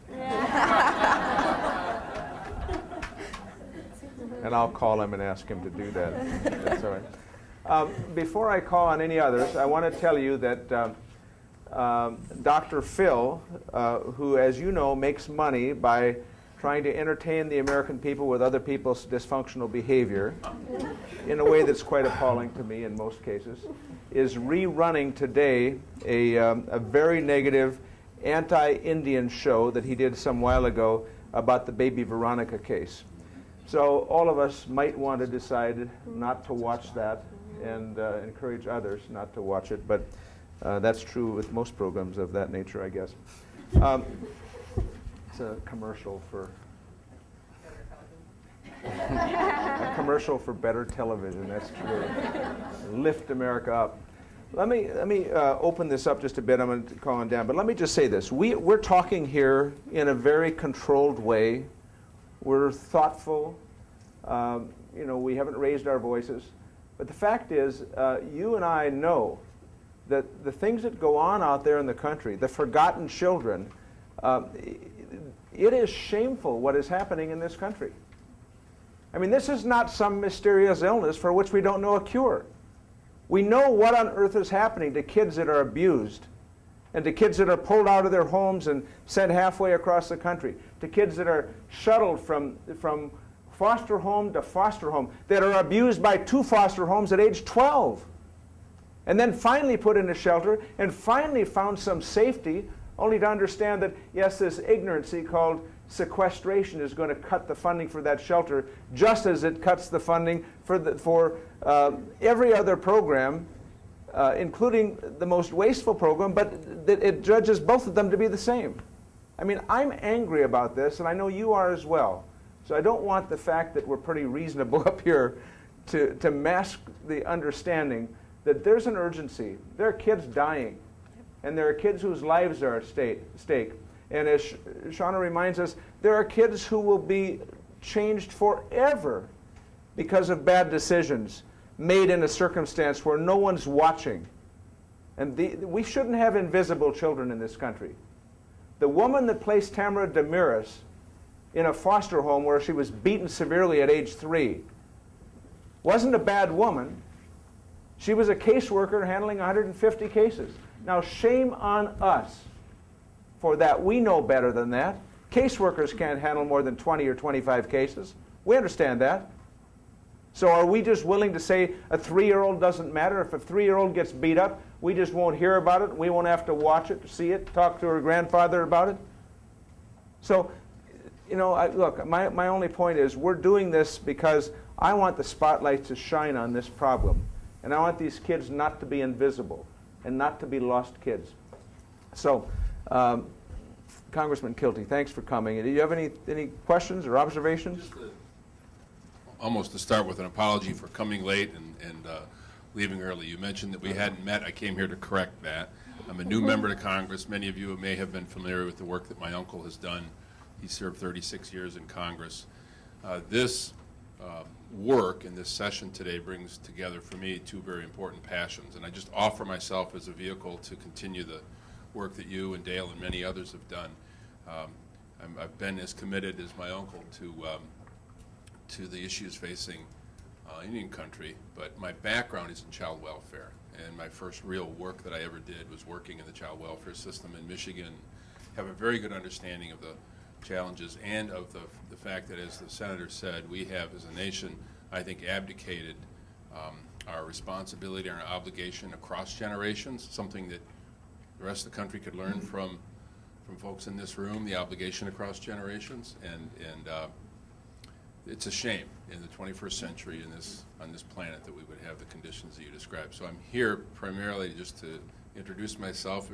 And I'll call him and ask him to do that. That's all right. Before I call on any others, I want to tell you that Dr. Phil, who, as you know, makes money by trying to entertain the American people with other people's dysfunctional behavior in a way that's quite appalling to me in most cases, is rerunning today a very negative anti-Indian show that he did some while ago about the baby Veronica case. So all of us might want to decide not to watch that and encourage others not to watch it, but that's true with most programs of that nature, I guess. It's a commercial for better television. That's true. Lift America up. Let me open this up just a bit. I'm going to call on Dan, but let me just say this: we're talking here in a very controlled way. We're thoughtful. We haven't raised our voices, but the fact is, you and I know that the things that go on out there in the country, the forgotten children. It is shameful what is happening in this country. I mean, this is not some mysterious illness for which we don't know a cure. We know what on earth is happening to kids that are abused, and to kids that are pulled out of their homes and sent halfway across the country, to kids that are shuttled from foster home to foster home, that are abused by 2 foster homes at age 12, and then finally put in a shelter and finally found some safety, only to understand that, yes, this ignorancy called sequestration is going to cut the funding for that shelter, just as it cuts the funding for every other program including the most wasteful program, but it judges both of them to be the same. I mean, I'm angry about this, and I know you are as well. So I don't want the fact that we're pretty reasonable up here to mask the understanding that there's an urgency. There are kids dying, and there are kids whose lives are at stake. And as Seanna reminds us, there are kids who will be changed forever because of bad decisions made in a circumstance where no one's watching. And we shouldn't have invisible children in this country. The woman that placed Tamara Demiris in a foster home where she was beaten severely at age 3 wasn't a bad woman. She was a caseworker handling 150 cases. Now, shame on us for that. We know better than that. Caseworkers can't handle more than 20 or 25 cases. We understand that. So are we just willing to say a 3-year-old doesn't matter? If a 3-year-old gets beat up, we just won't hear about it, we won't have to watch it, see it, talk to her grandfather about it? So, you know, look, my only point is we're doing this because I want the spotlight to shine on this problem. And I want these kids not to be invisible and not to be lost kids. So, Congressman Kilty, thanks for coming. Do you have any questions or observations? Just almost to start with an apology for coming late and leaving early. You mentioned that we hadn't met. I came here to correct that. I'm a new member to Congress. Many of you may have been familiar with the work that my uncle has done. He served 36 years in Congress. This work in this session today brings together for me two very important passions, and I just offer myself as a vehicle to continue the work that you and Dale and many others have done. I've been as committed as my uncle to the issues facing Indian country, but my background is in child welfare, and my first real work that I ever did was working in the child welfare system in Michigan. Have a very good understanding of the challenges and of the fact that, as the Senator said, we have as a nation, I think, abdicated our responsibility and our obligation across generations, something that the rest of the country could learn from folks in this room, the obligation across generations, and it's a shame in the 21st century on this planet that we would have the conditions that you described. So I'm here primarily just to introduce myself,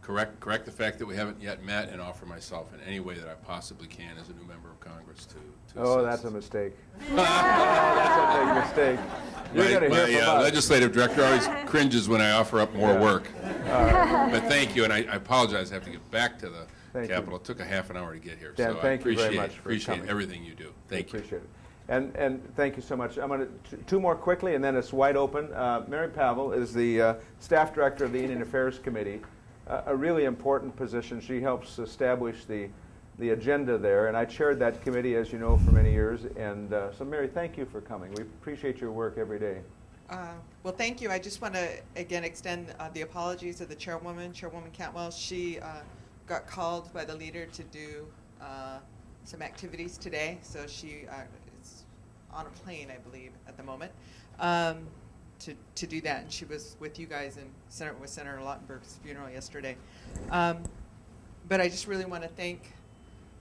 correct the fact that we haven't yet met, and offer myself in any way that I possibly can as a new member of Congress to Oh, that's a mistake. That's a big mistake. You're going to hear from us. Legislative director always cringes when I offer up more work. But thank you, and I apologize. I have to get back to the Capitol. It took a half an hour to get here. Dan, so thank I you very much for appreciate coming. everything you do. Thank you. Appreciate it. And thank you so much. I'm going to two more quickly, and then it's wide open. Mary Pavel is the staff director of the Indian Affairs Committee, a really important position. She helps establish the agenda there, and I chaired that committee, as you know, for many years. And so, Mary, thank you for coming. We appreciate your work every day. Well, thank you. I just want to, again, extend the apologies of the Chairwoman Cantwell. She got called by the leader to do some activities today, so she is on a plane, I believe, at the moment, to do that. And she was with you guys with Senator Lautenberg's funeral yesterday. But I just really want to thank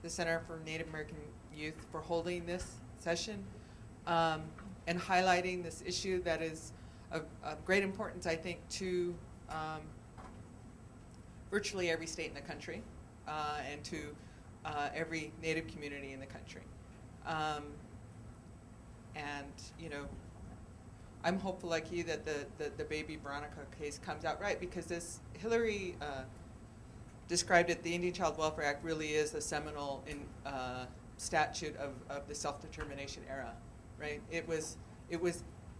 the Center for Native American Youth for holding this session and highlighting this issue that is of great importance, I think, to virtually every state in the country and to every Native community in the country. And, you know, I'm hopeful like you that the baby Veronica case comes out right, because as Hilary described it, the Indian Child Welfare Act really is a seminal statute of the self-determination era, right? It was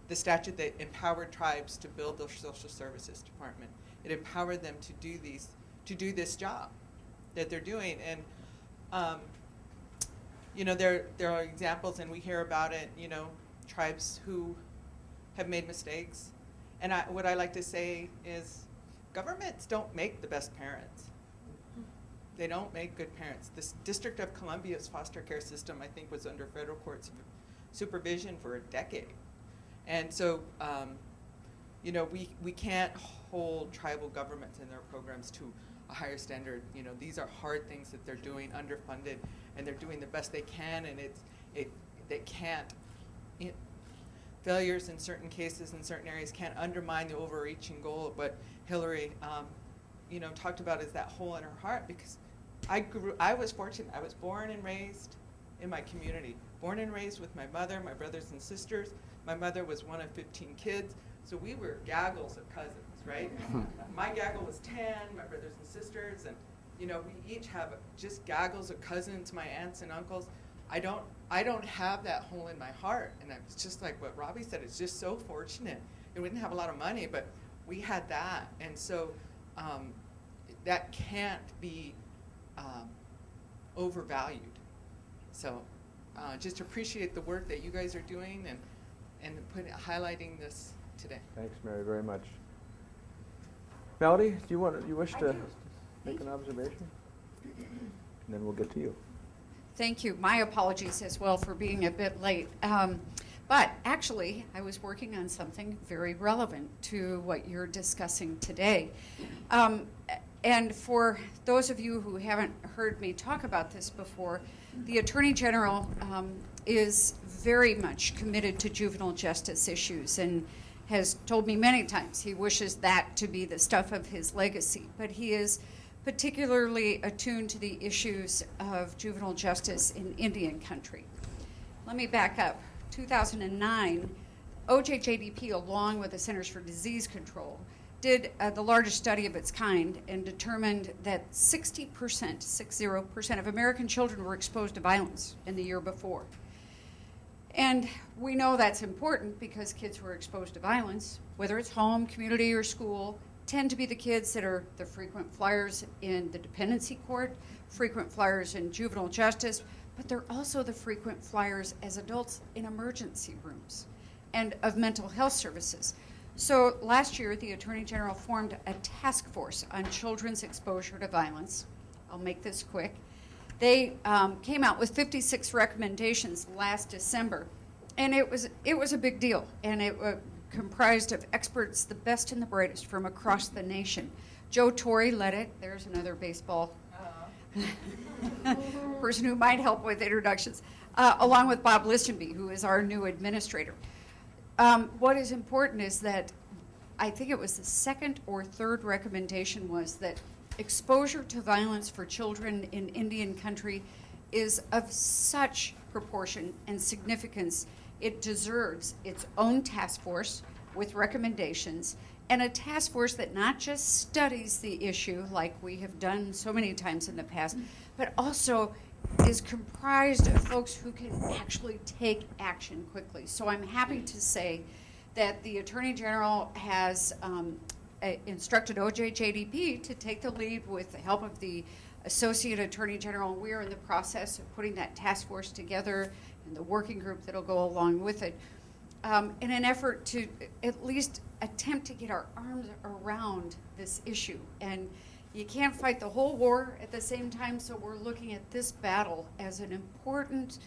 the statute that empowered tribes to build the social services department. It empowered them to do this job that they're doing. And you know, there are examples, and we hear about it, you know, tribes who have made mistakes. And what I like to say is governments don't make the best parents. They don't make good parents. The District of Columbia's foster care system, I think, was under federal court supervision for a decade. And so, you know, we can't hold tribal governments and their programs to a higher standard. You know, these are hard things that they're doing, underfunded, and they're doing the best they can, and they can't. failures in certain cases in certain areas can't undermine the overreaching goal of what Hilary, talked about is that hole in her heart, because I was fortunate. I was born and raised in my community, born and raised with my mother, my brothers and sisters. My mother was one of 15 kids, so we were gaggles of cousins, right? My gaggle was 10, my brothers and sisters, and we each have just gaggles of cousins, my aunts and uncles. I don't have that hole in my heart, and it's just like what Robbie said. It's just so fortunate. And we didn't have a lot of money, but we had that, and so that can't be overvalued. So just appreciate the work that you guys are doing and highlighting this today. Thanks, Mary, very much. Melody, do you wish to make an observation? And then we'll get to you. Thank you. My apologies as well for being a bit late. But actually, I was working on something very relevant to what you're discussing today. And for those of you who haven't heard me talk about this before, the Attorney General is very much committed to juvenile justice issues and has told me many times he wishes that to be the stuff of his legacy. But he is particularly attuned to the issues of juvenile justice in Indian country. Let me back up. 2009, OJJDP, along with the Centers for Disease Control, did the largest study of its kind and determined that 60% of American children were exposed to violence in the year before. And we know that's important because kids who are exposed to violence, whether it's home, community, or school, tend to be the kids that are the frequent flyers in the dependency court, frequent flyers in juvenile justice, but they're also the frequent flyers as adults in emergency rooms and of mental health services. So last year, the Attorney General formed a task force on children's exposure to violence. I'll make this quick. They came out with 56 recommendations last December, and it was a big deal, and it comprised of experts, the best and the brightest from across the nation. Joe Torre led it. There's another baseball person who might help with introductions, along with Bob Listenby, who is our new administrator. What is important is that I think it was the second or third recommendation was that exposure to violence for children in Indian country is of such proportion and significance, it deserves its own task force with recommendations, and a task force that not just studies the issue like we have done so many times in the past, but also is comprised of folks who can actually take action quickly. So I'm happy to say that the Attorney General has instructed OJJDP to take the lead with the help of the Associate Attorney General. We're in the process of putting that task force together and the working group that'll go along with it in an effort to at least attempt to get our arms around this issue. And you can't fight the whole war at the same time, so we're looking at this battle as an important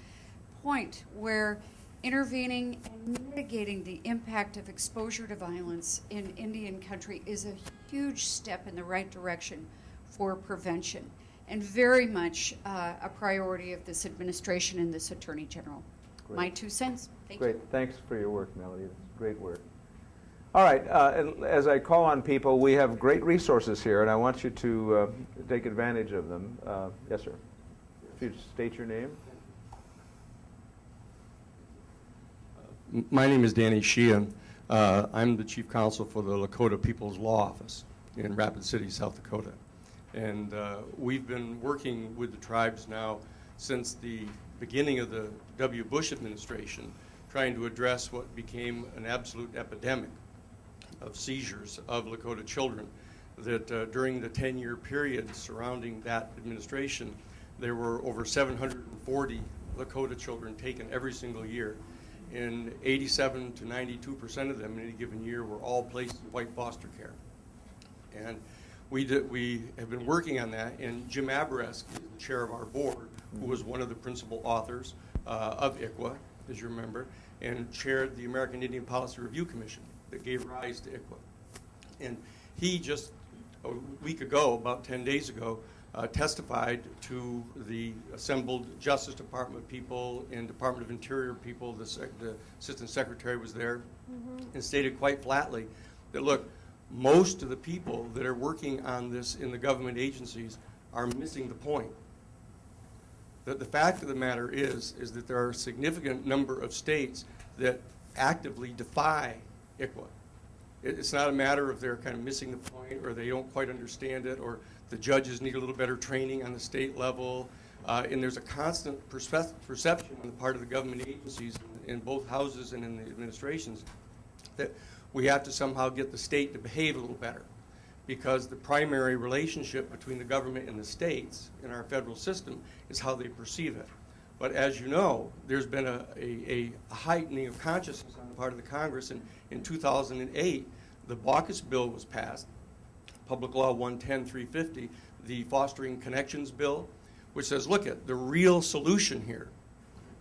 point where intervening and mitigating the impact of exposure to violence in Indian country is a huge step in the right direction for prevention, and very much a priority of this administration and this Attorney General. Great. My 2 cents. Thank Great. you. Thanks for your work, Melody. That's great work. All right. As I call on people, we have great resources here, and I want you to take advantage of them. Yes, sir. If you state your name. My name is Danny Sheehan. I'm the Chief Counsel for the Lakota People's Law Office in Rapid City, South Dakota. And we've been working with the tribes now since the beginning of the W. Bush administration, trying to address what became an absolute epidemic of seizures of Lakota children. That during the 10-year period surrounding that administration, there were over 740 Lakota children taken every single year. And 87 to 92% of them in any given year were all placed in white foster care. And we have been working on that, and Jim Aberesk is the chair of our board, who was one of the principal authors of ICWA, as you remember, and chaired the American Indian Policy Review Commission that gave rise to ICWA. And he just a week ago, about 10 days ago, testified to the assembled Justice Department people and Department of Interior people. The Assistant Secretary was there and stated quite flatly that, look, most of the people that are working on this in the government agencies are missing the point. That the fact of the matter is that there are a significant number of states that actively defy ICWA. It's not a matter of they're kind of missing the point or they don't quite understand it or the judges need a little better training on the state level. And there's a constant perception on the part of the government agencies in both houses and in the administrations that we have to somehow get the state to behave a little better, because the primary relationship between the government and the states in our federal system is how they perceive it. But as you know, there's been a heightening of consciousness on the part of the Congress. In 2008, the Baucus bill was passed, Public Law 110-350, the Fostering Connections Bill, which says, look, the real solution here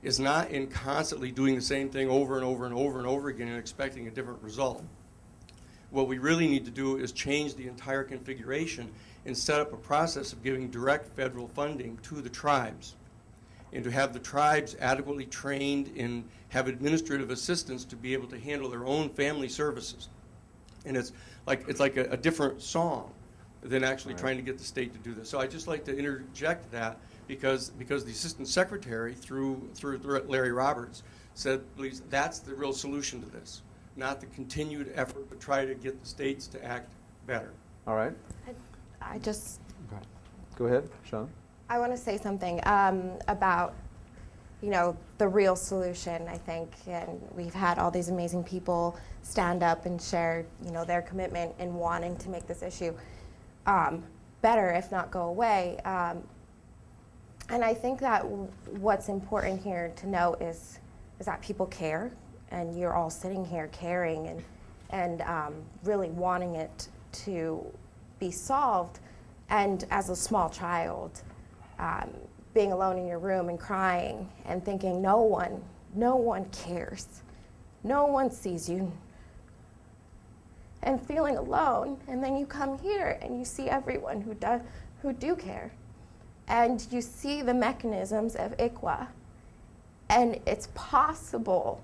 is not in constantly doing the same thing over and over and over and over again and expecting a different result. What we really need to do is change the entire configuration and set up a process of giving direct federal funding to the tribes, and to have the tribes adequately trained and have administrative assistants to be able to handle their own family services. And it's like a different song than actually trying to get the state to do this. So I'd just like to interject that because the Assistant Secretary, through Larry Roberts, said, please, that's the real solution to this, not the continued effort to try to get the states to act better. All right. I just... Go ahead, Sean. I want to say something about, the real solution, I think, and we've had all these amazing people stand up and share, their commitment in wanting to make this issue better, if not go away. And I think that what's important here to know is that people care, and you're all sitting here caring and really wanting it to be solved. And as a small child, being alone in your room and crying and thinking no one cares, no one sees you, and feeling alone, and then you come here and you see everyone who do care, and you see the mechanisms of ICWA, and it's possible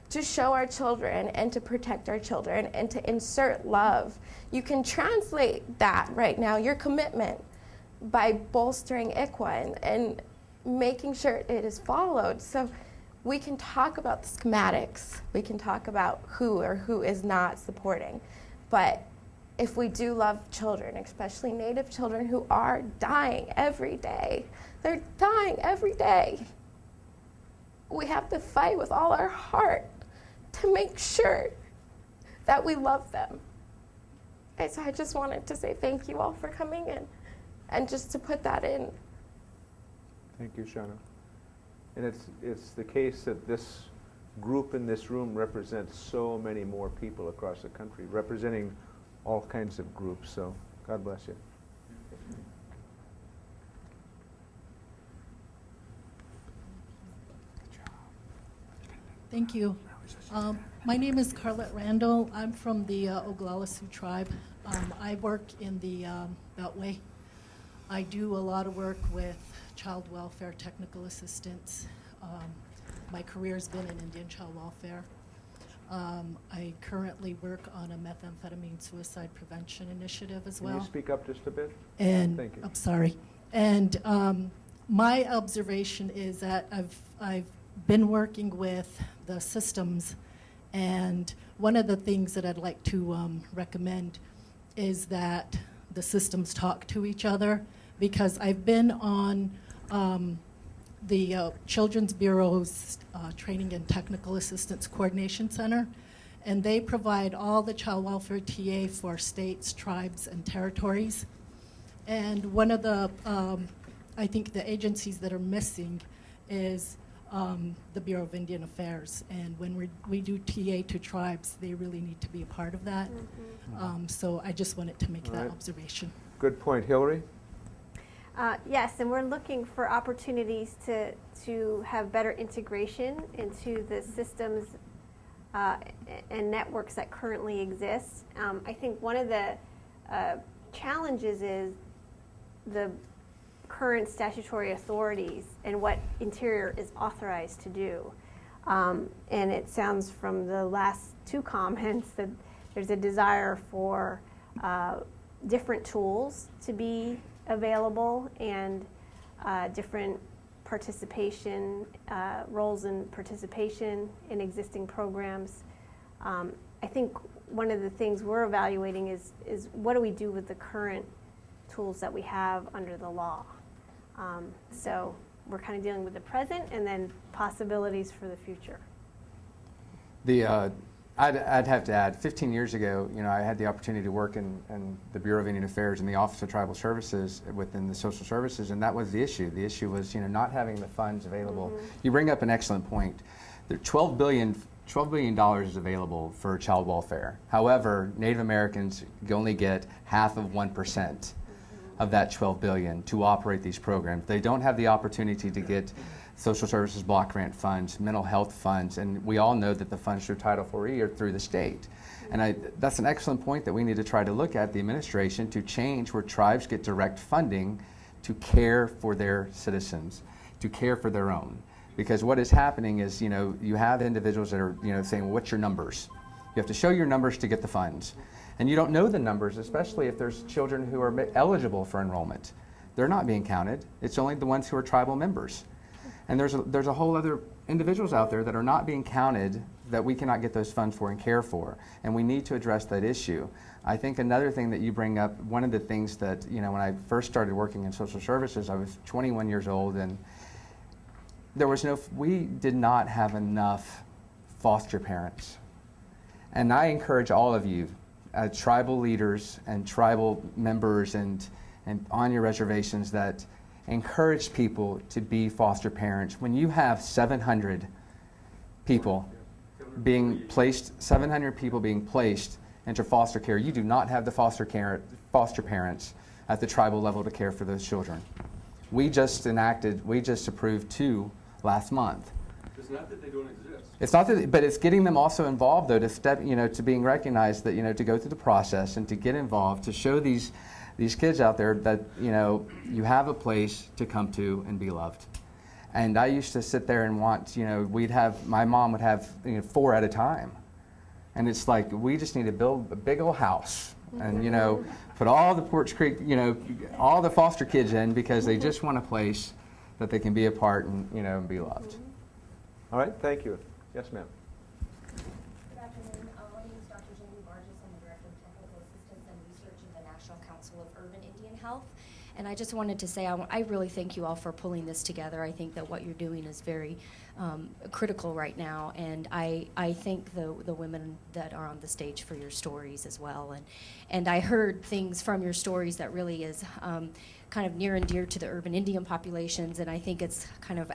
to show our children and to protect our children and to insert love. You can translate that right now, your commitment, by bolstering ICWA and making sure it is followed. So we can talk about the schematics, we can talk about who or who is not supporting, but if we do love children, especially Native children who are dying every day, they're dying every day, we have to fight with all our heart to make sure that we love them. And so I just wanted to say thank you all for coming in. And just to put that in. Thank you, Seanna. And it's the case that this group in this room represents so many more people across the country, representing all kinds of groups. So God bless you. Thank you. My name is Carlette Randall. I'm from the Oglala Sioux tribe. I work in the Beltway. I do a lot of work with child welfare technical assistance. My career's been in Indian child welfare. I currently work on a methamphetamine suicide prevention initiative as well. Can you speak up just a bit? And thank you. I'm sorry. And my observation is that I've been working with the systems, and one of the things that I'd like to recommend is that the systems talk to each other, because I've been on the Children's Bureau's Training and Technical Assistance Coordination Center, and they provide all the child welfare TA for states, tribes, and territories. And one of the, I think the agencies that are missing is the Bureau of Indian Affairs, and when we do TA to tribes, they really need to be a part of that. So I just wanted to make that observation. Good point. Hilary? Yes, and we're looking for opportunities to have better integration into the systems and networks that currently exist. I think one of the challenges is the current statutory authorities and what Interior is authorized to do. And it sounds from the last two comments that there's a desire for different tools to be available and different participation, roles and participation in existing programs. I think one of the things we're evaluating is what do we do with the current tools that we have under the law. So we're kind of dealing with the present and then possibilities for the future. I'd have to add, 15 years ago, I had the opportunity to work in the Bureau of Indian Affairs and the Office of Tribal Services within the social services, and that was the issue. The issue was, not having the funds available. Mm-hmm. You bring up an excellent point. There are $12 billion is available for child welfare. However, Native Americans only get half of 1% of that $12 billion to operate these programs. They don't have the opportunity to get social services block grant funds, mental health funds, and we all know that the funds through Title IV are through the state. And that's an excellent point that we need to try to look at the administration to change where tribes get direct funding to care for their citizens, to care for their own. Because what is happening is, you have individuals that are, saying, well, what's your numbers? You have to show your numbers to get the funds. And you don't know the numbers, especially if there's children who are eligible for enrollment. They're not being counted. It's only the ones who are tribal members. And there's a whole other individuals out there that are not being counted that we cannot get those funds for and care for. And we need to address that issue. I think another thing that you bring up, one of the things that, when I first started working in social services, I was 21 years old, and we did not have enough foster parents. And I encourage all of you, tribal leaders and tribal members and on your reservations, that encourage people to be foster parents. When you have 700 people being placed into foster care, you do not have the foster parents at the tribal level to care for those children. We just approved 2 last month. It's not that they don't exist. It's not that, but it's getting them also involved, though, to being recognized, that, to go through the process and to get involved, to show these kids out there that, you have a place to come to and be loved. And I used to sit there and want, my mom would have 4 at a time. And it's like, we just need to build a big old house and, put all the Poarch Creek, all the foster kids in, because they just want a place that they can be a part and, and be loved. All right, thank you. Yes, ma'am. Good afternoon. My name is Dr. Jamie Barges. I'm the Director of Technical Assistance and Research at the National Council of Urban Indian Health. And I just wanted to say I really thank you all for pulling this together. I think that what you're doing is very critical right now, and I thank the women that are on the stage for your stories as well. And I heard things from your stories that really is kind of near and dear to the urban Indian populations, and I think it's kind of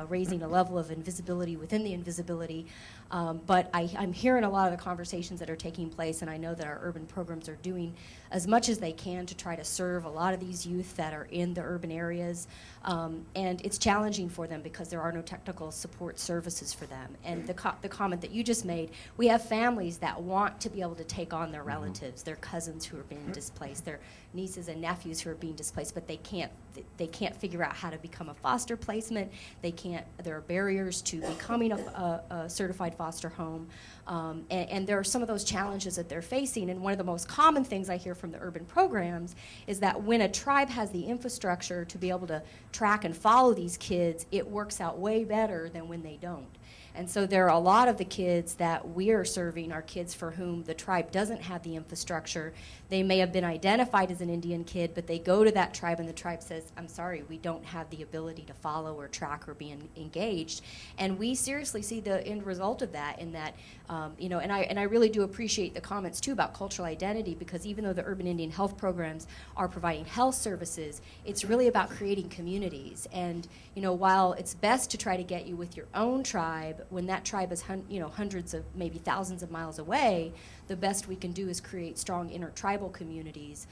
raising a level of invisibility within the invisibility. But I'm hearing a lot of the conversations that are taking place, and I know that our urban programs are doing as much as they can to try to serve a lot of these youth that are in the urban areas. And it's challenging for them because there are no technical support services for them. And the comment that you just made, we have families that want to be able to take on their relatives, their cousins who are being displaced, their nieces and nephews who are being displaced, but they can't figure out how to become a foster placement. There are barriers to becoming a certified foster home. And there are some of those challenges that they're facing. And one of the most common things I hear from the urban programs is that when a tribe has the infrastructure to be able to track and follow these kids, it works out way better than when they don't. And so there are a lot of the kids that we are serving are kids for whom the tribe doesn't have the infrastructure. They may have been identified as an Indian kid, but they go to that tribe and the tribe says, I'm sorry, we don't have the ability to follow or track or be engaged. And we seriously see the end result of that in that, and I really do appreciate the comments too about cultural identity, because even though the urban Indian health programs are providing health services, it's really about creating communities. And while it's best to try to get you with your own tribe, when that tribe is hundreds of, maybe thousands of miles away, the best we can do is create strong intertribal communities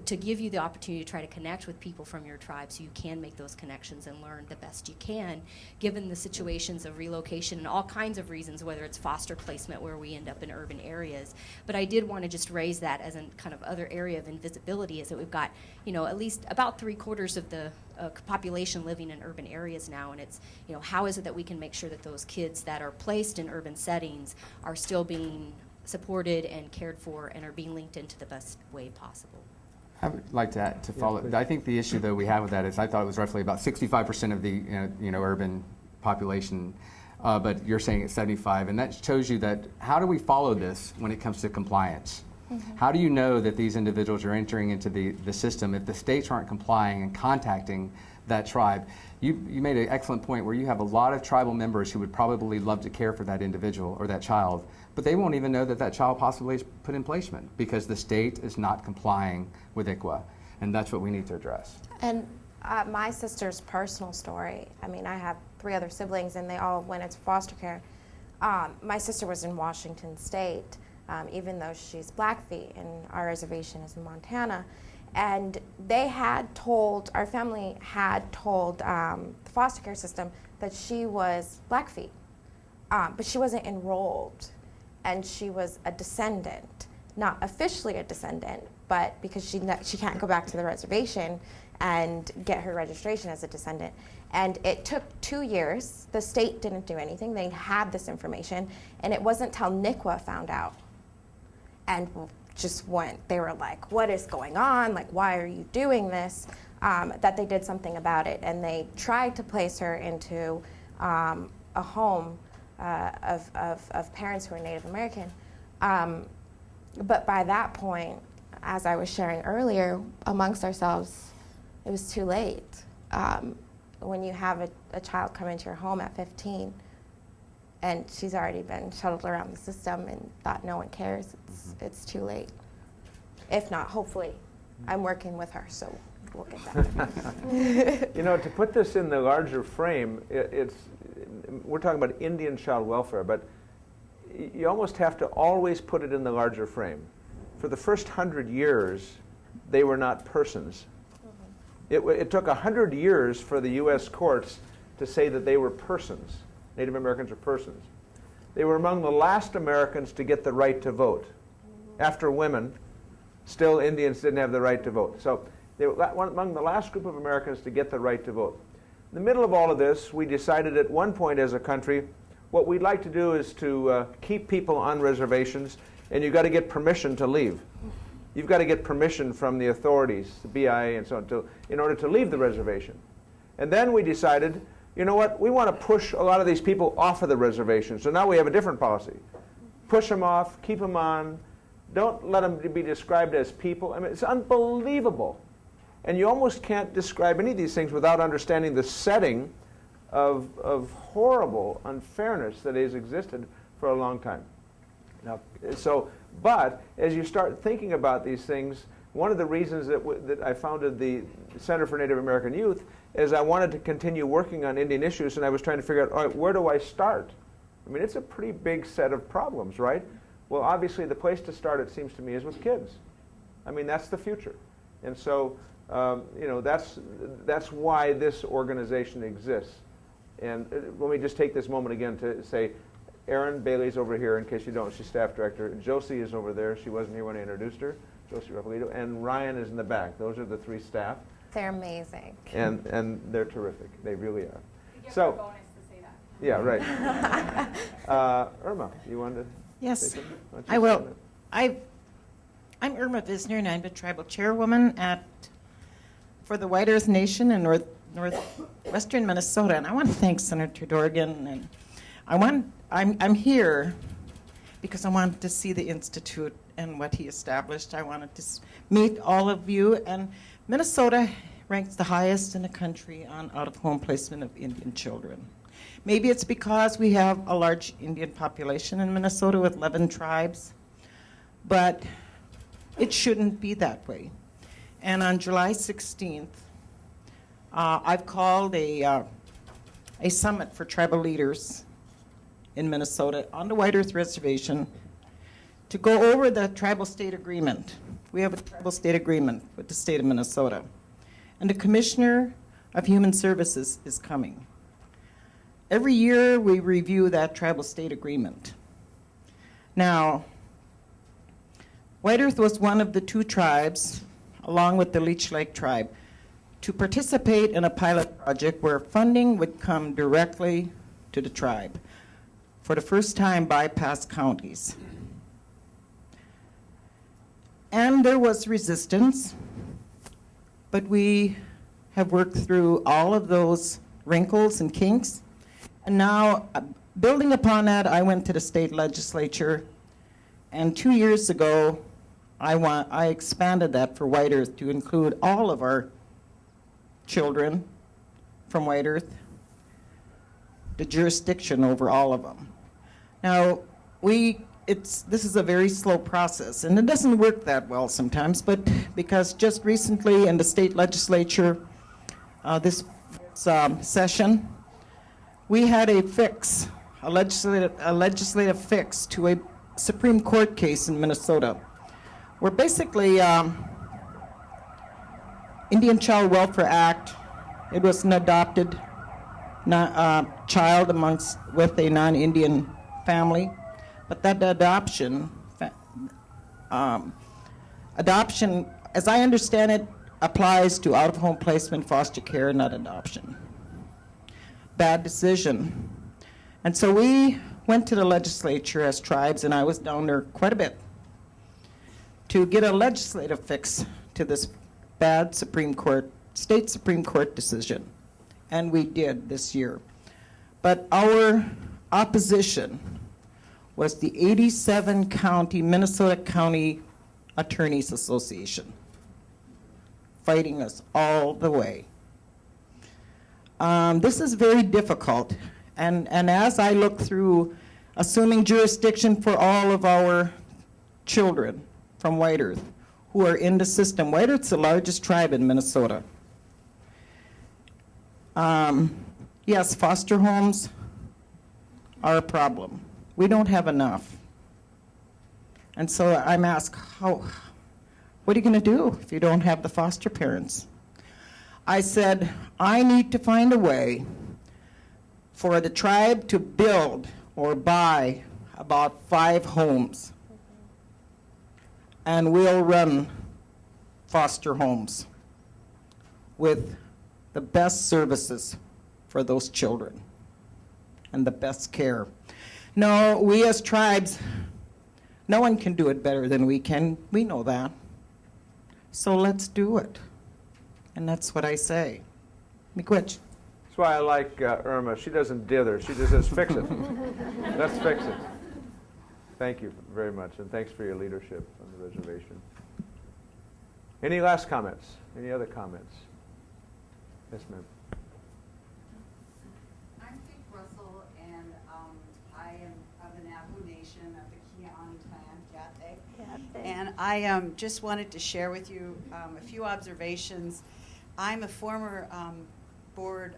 to give you the opportunity to try to connect with people from your tribe so you can make those connections and learn the best you can, given the situations of relocation and all kinds of reasons, whether it's foster placement where we end up in urban areas. But I did want to just raise that as a kind of other area of invisibility, is that we've got, at least about 3/4 of the population living in urban areas now, and it's, how is it that we can make sure that those kids that are placed in urban settings are still being supported and cared for and are being linked into the best way possible. I would like to follow. I think the issue though we have with that is I thought it was roughly about 65% of the urban population, but you're saying it's 75, and that shows you that how do we follow this when it comes to compliance? Mm-hmm. How do you know that these individuals are entering into the system if the states aren't complying and contacting that tribe? You made an excellent point where you have a lot of tribal members who would probably love to care for that individual or that child, but they won't even know that that child possibly is put in placement because the state is not complying with ICWA, and that's what we need to address. And my sister's personal story, I mean, I have 3 other siblings and they all went into foster care. My sister was in Washington State, even though she's Blackfeet and our reservation is in Montana. And they had told, our family had told the foster care system that she was Blackfeet, but she wasn't enrolled, and she was a descendant, not officially a descendant, but because she can't go back to the reservation and get her registration as a descendant. And it took 2 years. The state didn't do anything. They had this information, and it wasn't till NICWA found out and just went, they were like, what is going on? Like, why are you doing this? That they did something about it. And they tried to place her into a home of parents who are Native American. But by that point, as I was sharing earlier, amongst ourselves, it was too late. When you have a child come into your home at 15, and she's already been shuttled around the system and thought no one cares, it's too late. If not, hopefully, I'm working with her, so we'll get that. To put this in the larger frame, we're talking about Indian child welfare, but you almost have to always put it in the larger frame. For the first 100 years, they were not persons. It took 100 years for the U.S. courts to say that they were persons. Native Americans are persons. They were among the last Americans to get the right to vote. After women, still Indians didn't have the right to vote. So they were among the last group of Americans to get the right to vote. In the middle of all of this, we decided at one point as a country, what we'd like to do is to keep people on reservations, and you've got to get permission to leave. You've got to get permission from the authorities, the BIA and so on, in order to leave the reservation. And then we decided, you know what, we want to push a lot of these people off of the reservation. So now we have a different policy. Push them off, keep them on, don't let them be described as people. I mean, it's unbelievable. And you almost can't describe any of these things without understanding the setting of horrible unfairness that has existed for a long time. Now, but as you start thinking about these things, one of the reasons that I founded the Center for Native American Youth is I wanted to continue working on Indian issues, and I was trying to figure out, all right, where do I start? I mean, it's a pretty big set of problems, right? Well, obviously, the place to start, it seems to me, is with kids. I mean, that's the future. And so, that's why this organization exists. And let me just take this moment again to say, Erin Bailey's over here, in case you don't. She's staff director. Josie is over there. She wasn't here when I introduced her. Josie Rappolito. And Ryan is in the back. Those are the 3 staff. They're amazing. And they're terrific. They really are. You give her a bonus to say that. Yeah, right. Irma, you wanted to Yes, say something? I will. I'm Irma Visner, and I'm the tribal chairwoman for the White Earth Nation in northwestern Minnesota. And I want to thank Senator Dorgan. And I'm here because I wanted to see the Institute and what he established. I wanted to meet all of you. And Minnesota ranks the highest in the country on out-of-home placement of Indian children. Maybe it's because we have a large Indian population in Minnesota with 11 tribes, but it shouldn't be that way. And on July 16th, I've called a summit for tribal leaders in Minnesota on the White Earth Reservation to go over the tribal state agreement. We have a tribal state agreement with the state of Minnesota. And the Commissioner of Human Services is coming. Every year we review that tribal state agreement. Now, White Earth was one of the 2 tribes, along with the Leech Lake tribe, to participate in a pilot project where funding would come directly to the tribe. For the first time, bypass counties. And there was resistance, but we have worked through all of those wrinkles and kinks. And now, building upon that, I went to the state legislature, and 2 years ago, I expanded that for White Earth to include all of our children from White Earth, the jurisdiction over all of them. Now, this is a very slow process, and it doesn't work that well sometimes, but because just recently in the state legislature, this session, we had a fix, a legislative fix to a Supreme Court case in Minnesota, where basically Indian Child Welfare Act, it was an adopted child with a non-Indian family, but that adoption, as I understand it, applies to out-of-home placement, foster care, not adoption. Bad decision. And so we went to the legislature as tribes, and I was down there quite a bit, to get a legislative fix to this bad state Supreme Court decision. And we did this year. But our opposition was the 87 county, Minnesota County Attorneys Association, fighting us all the way. This is very difficult. And as I look through assuming jurisdiction for all of our children from White Earth who are in the system, White Earth's the largest tribe in Minnesota. Yes, foster homes are a problem. We don't have enough. And so I'm asked, what are you going to do if you don't have the foster parents? I said, I need to find a way for the tribe to build or buy about 5 homes. And we'll run foster homes with the best services for those children and the best care. No, we as tribes, no one can do it better than we can. We know that. So let's do it. And that's what I say. Miigwech. That's why I like Irma. She doesn't dither. She just says, fix it. Let's fix it. Thank you very much, and thanks for your leadership on the reservation. Any last comments? Any other comments? Yes, ma'am. I'm Kate Russell, and I am of the Navajo Nation of the Keean clan, and I just wanted to share with you a few observations. I'm a former board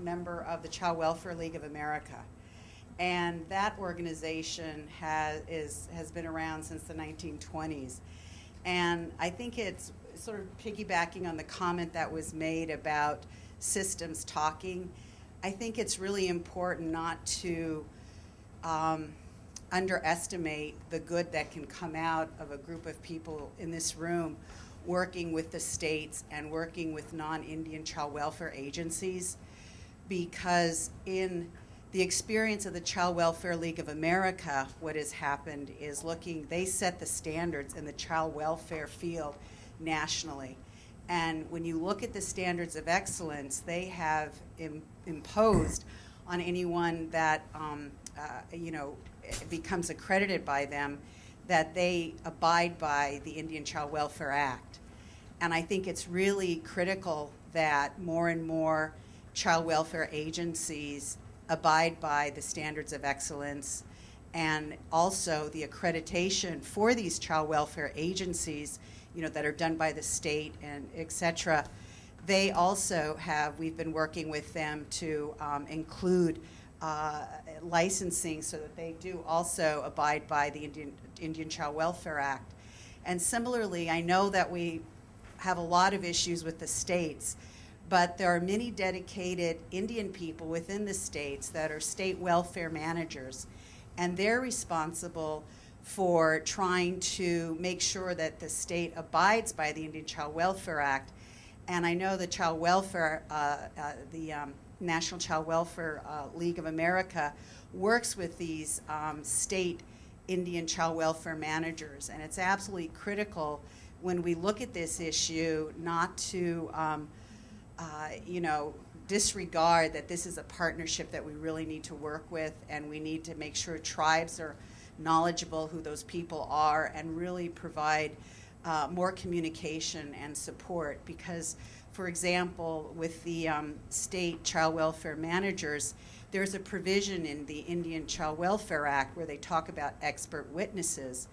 member of the Child Welfare League of America. And that organization has been around since the 1920s. And I think it's sort of piggybacking on the comment that was made about systems talking. I think it's really important not to underestimate the good that can come out of a group of people in this room working with the states and working with non-Indian child welfare agencies, because in the experience of the Child Welfare League of America, what has happened is they set the standards in the child welfare field nationally. And when you look at the standards of excellence, they have imposed on anyone that becomes accredited by them that they abide by the Indian Child Welfare Act. And I think it's really critical that more and more child welfare agencies abide by the standards of excellence, and also the accreditation for these child welfare agencies, that are done by the state and et cetera. They also we've been working with them to include licensing so that they do also abide by the Indian Child Welfare Act. And similarly, I know that we have a lot of issues with the states, but there are many dedicated Indian people within the states that are state welfare managers, and they're responsible for trying to make sure that the state abides by the Indian Child Welfare Act. And I know the Child Welfare, National Child Welfare League of America works with these state Indian child welfare managers, and it's absolutely critical when we look at this issue not to disregard that this is a partnership that we really need to work with, and we need to make sure tribes are knowledgeable who those people are and really provide more communication and support. Because, for example, with the state child welfare managers, there's a provision in the Indian Child Welfare Act where they talk about expert witnesses,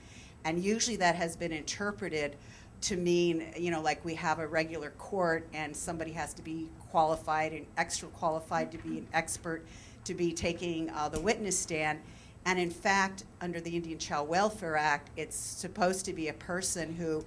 and usually that has been interpreted to mean, like we have a regular court and somebody has to be qualified and extra qualified to be an expert to be taking the witness stand. And in fact, under the Indian Child Welfare Act, it's supposed to be a person who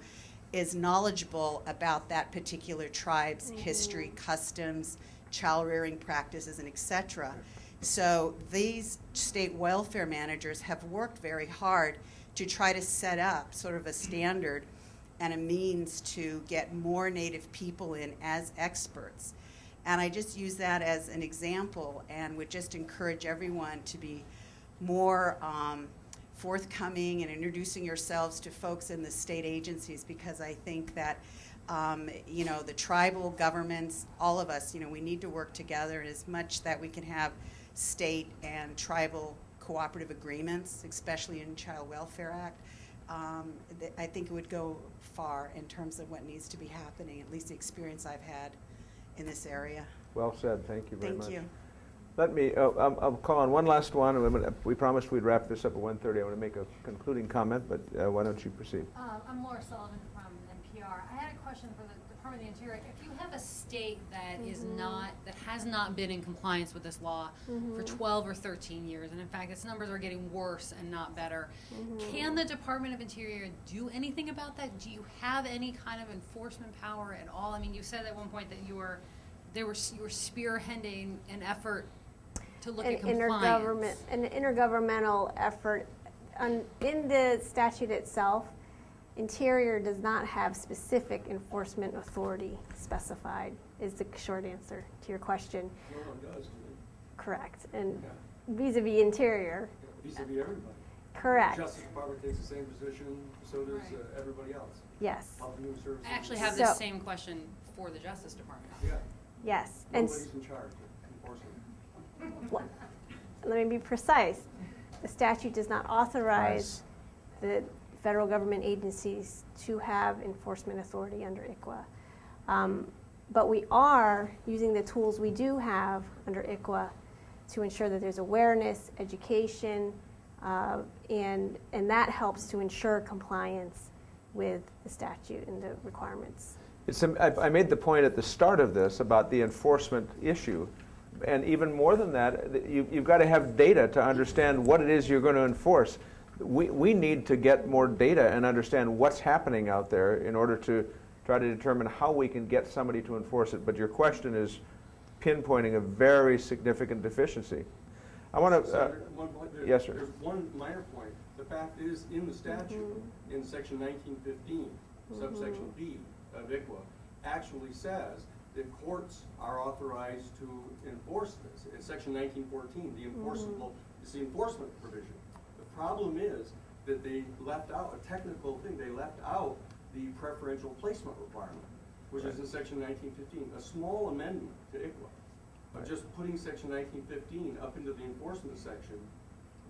is knowledgeable about that particular tribe's history, customs, child rearing practices, and etc. So these state welfare managers have worked very hard to try to set up sort of a standard and a means to get more Native people in as experts. And I just use that as an example and would just encourage everyone to be more forthcoming and introducing yourselves to folks in the state agencies, because I think that the tribal governments, all of us, we need to work together, and as much that we can have state and tribal cooperative agreements, especially in Child Welfare Act, I think it would go far in terms of what needs to be happening, at least the experience I've had in this area. Well said. Thank you very much. Thank you. Let me, I'll call on one last one. We promised we'd wrap this up at 1:30. I want to make a concluding comment, but why don't you proceed? I'm Laura Sullivan from NPR. I had a question for the Department of the Interior. If you have a state that that has not been in compliance with this law for 12 or 13 years, and in fact its numbers are getting worse and not better, can the Department of Interior do anything about that? Do you have any kind of enforcement power at all? I mean, you said at one point that you were spearheading an effort to look at compliance. An intergovernmental effort. In the statute itself, Interior does not have specific enforcement authority specified, is the short answer to your question. No one does. Correct. And vis-a-vis Interior. Vis-a-vis everybody. Correct. The Justice Department takes the same position, so does everybody else. Yes. I actually have the same question for the Justice Department. Yeah. Yes. Nobody's in charge of enforcing. Let me be precise. The statute does not authorize the federal government agencies to have enforcement authority under ICWA. But we are using the tools we do have under ICWA to ensure that there's awareness, education, and that helps to ensure compliance with the statute and the requirements. I made the point at the start of this about the enforcement issue. And even more than that, you've got to have data to understand what it is you're going to enforce. We need to get more data and understand what's happening out there in order to try to determine how we can get somebody to enforce it. But your question is pinpointing a very significant deficiency. I want to... yes, sir. There's one minor point. The fact is, in the statute, in Section 1915, subsection B of ICWA, actually says that courts are authorized to enforce this. In Section 1914, the enforceable is the enforcement provision. The problem is that they left out a technical thing. They left out the preferential placement requirement, which is in Section 1915. A small amendment to ICWA of just putting Section 1915 up into the enforcement section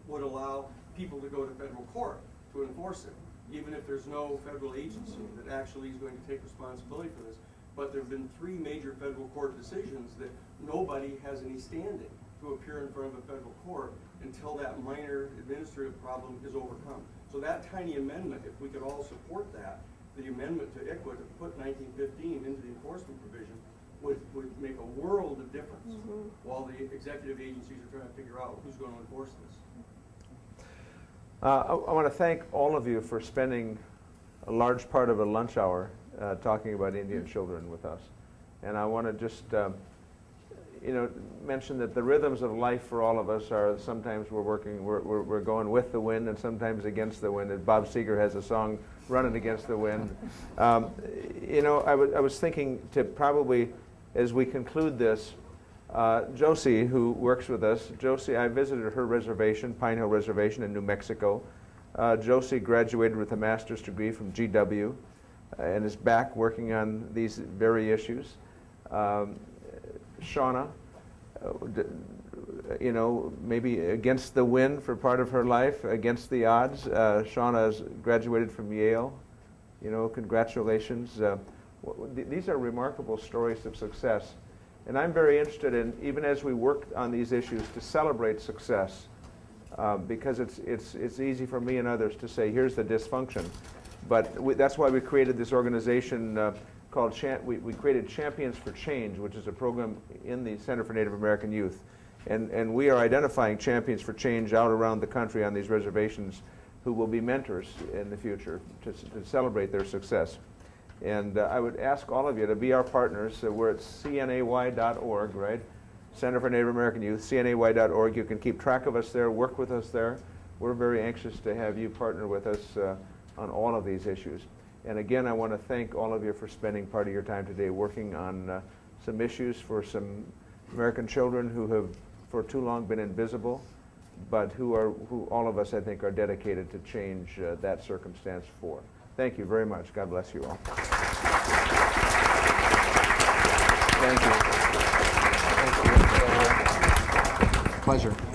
would allow people to go to federal court to enforce it, even if there's no federal agency that actually is going to take responsibility for this. But there have been 3 major federal court decisions that nobody has any standing to appear in front of a federal court until that minor administrative problem is overcome. So that tiny amendment, if we could all support that, the amendment to ICWA to put 1915 into the enforcement provision, would make a world of difference while the executive agencies are trying to figure out who's going to enforce this. I want to thank all of you for spending a large part of a lunch hour talking about Indian children with us. And I want to just mention that the rhythms of life for all of us are sometimes we're going with the wind and sometimes against the wind. And Bob Seger has a song, Running Against the Wind. I was thinking to probably, as we conclude this, Josie, who works with us, Josie, I visited her reservation, Pine Hill Reservation in New Mexico. Josie graduated with a master's degree from GW and is back working on these very issues. Seanna, maybe against the wind for part of her life, against the odds. Seanna has graduated from Yale. Congratulations. These are remarkable stories of success. And I'm very interested in, even as we work on these issues, to celebrate success. Because it's easy for me and others to say, here's the dysfunction. But that's why we created this organization called, we created Champions for Change, which is a program in the Center for Native American Youth. And we are identifying champions for change out around the country on these reservations who will be mentors in the future to celebrate their success. And I would ask all of you to be our partners. We're at CNAY.org, right? Center for Native American Youth, CNAY.org. You can keep track of us there, work with us there. We're very anxious to have you partner with us on all of these issues. And again, I want to thank all of you for spending part of your time today working on some issues for some American children who have for too long been invisible, but who all of us, I think, are dedicated to change that circumstance for. Thank you very much. God bless you all. Thank you. Pleasure.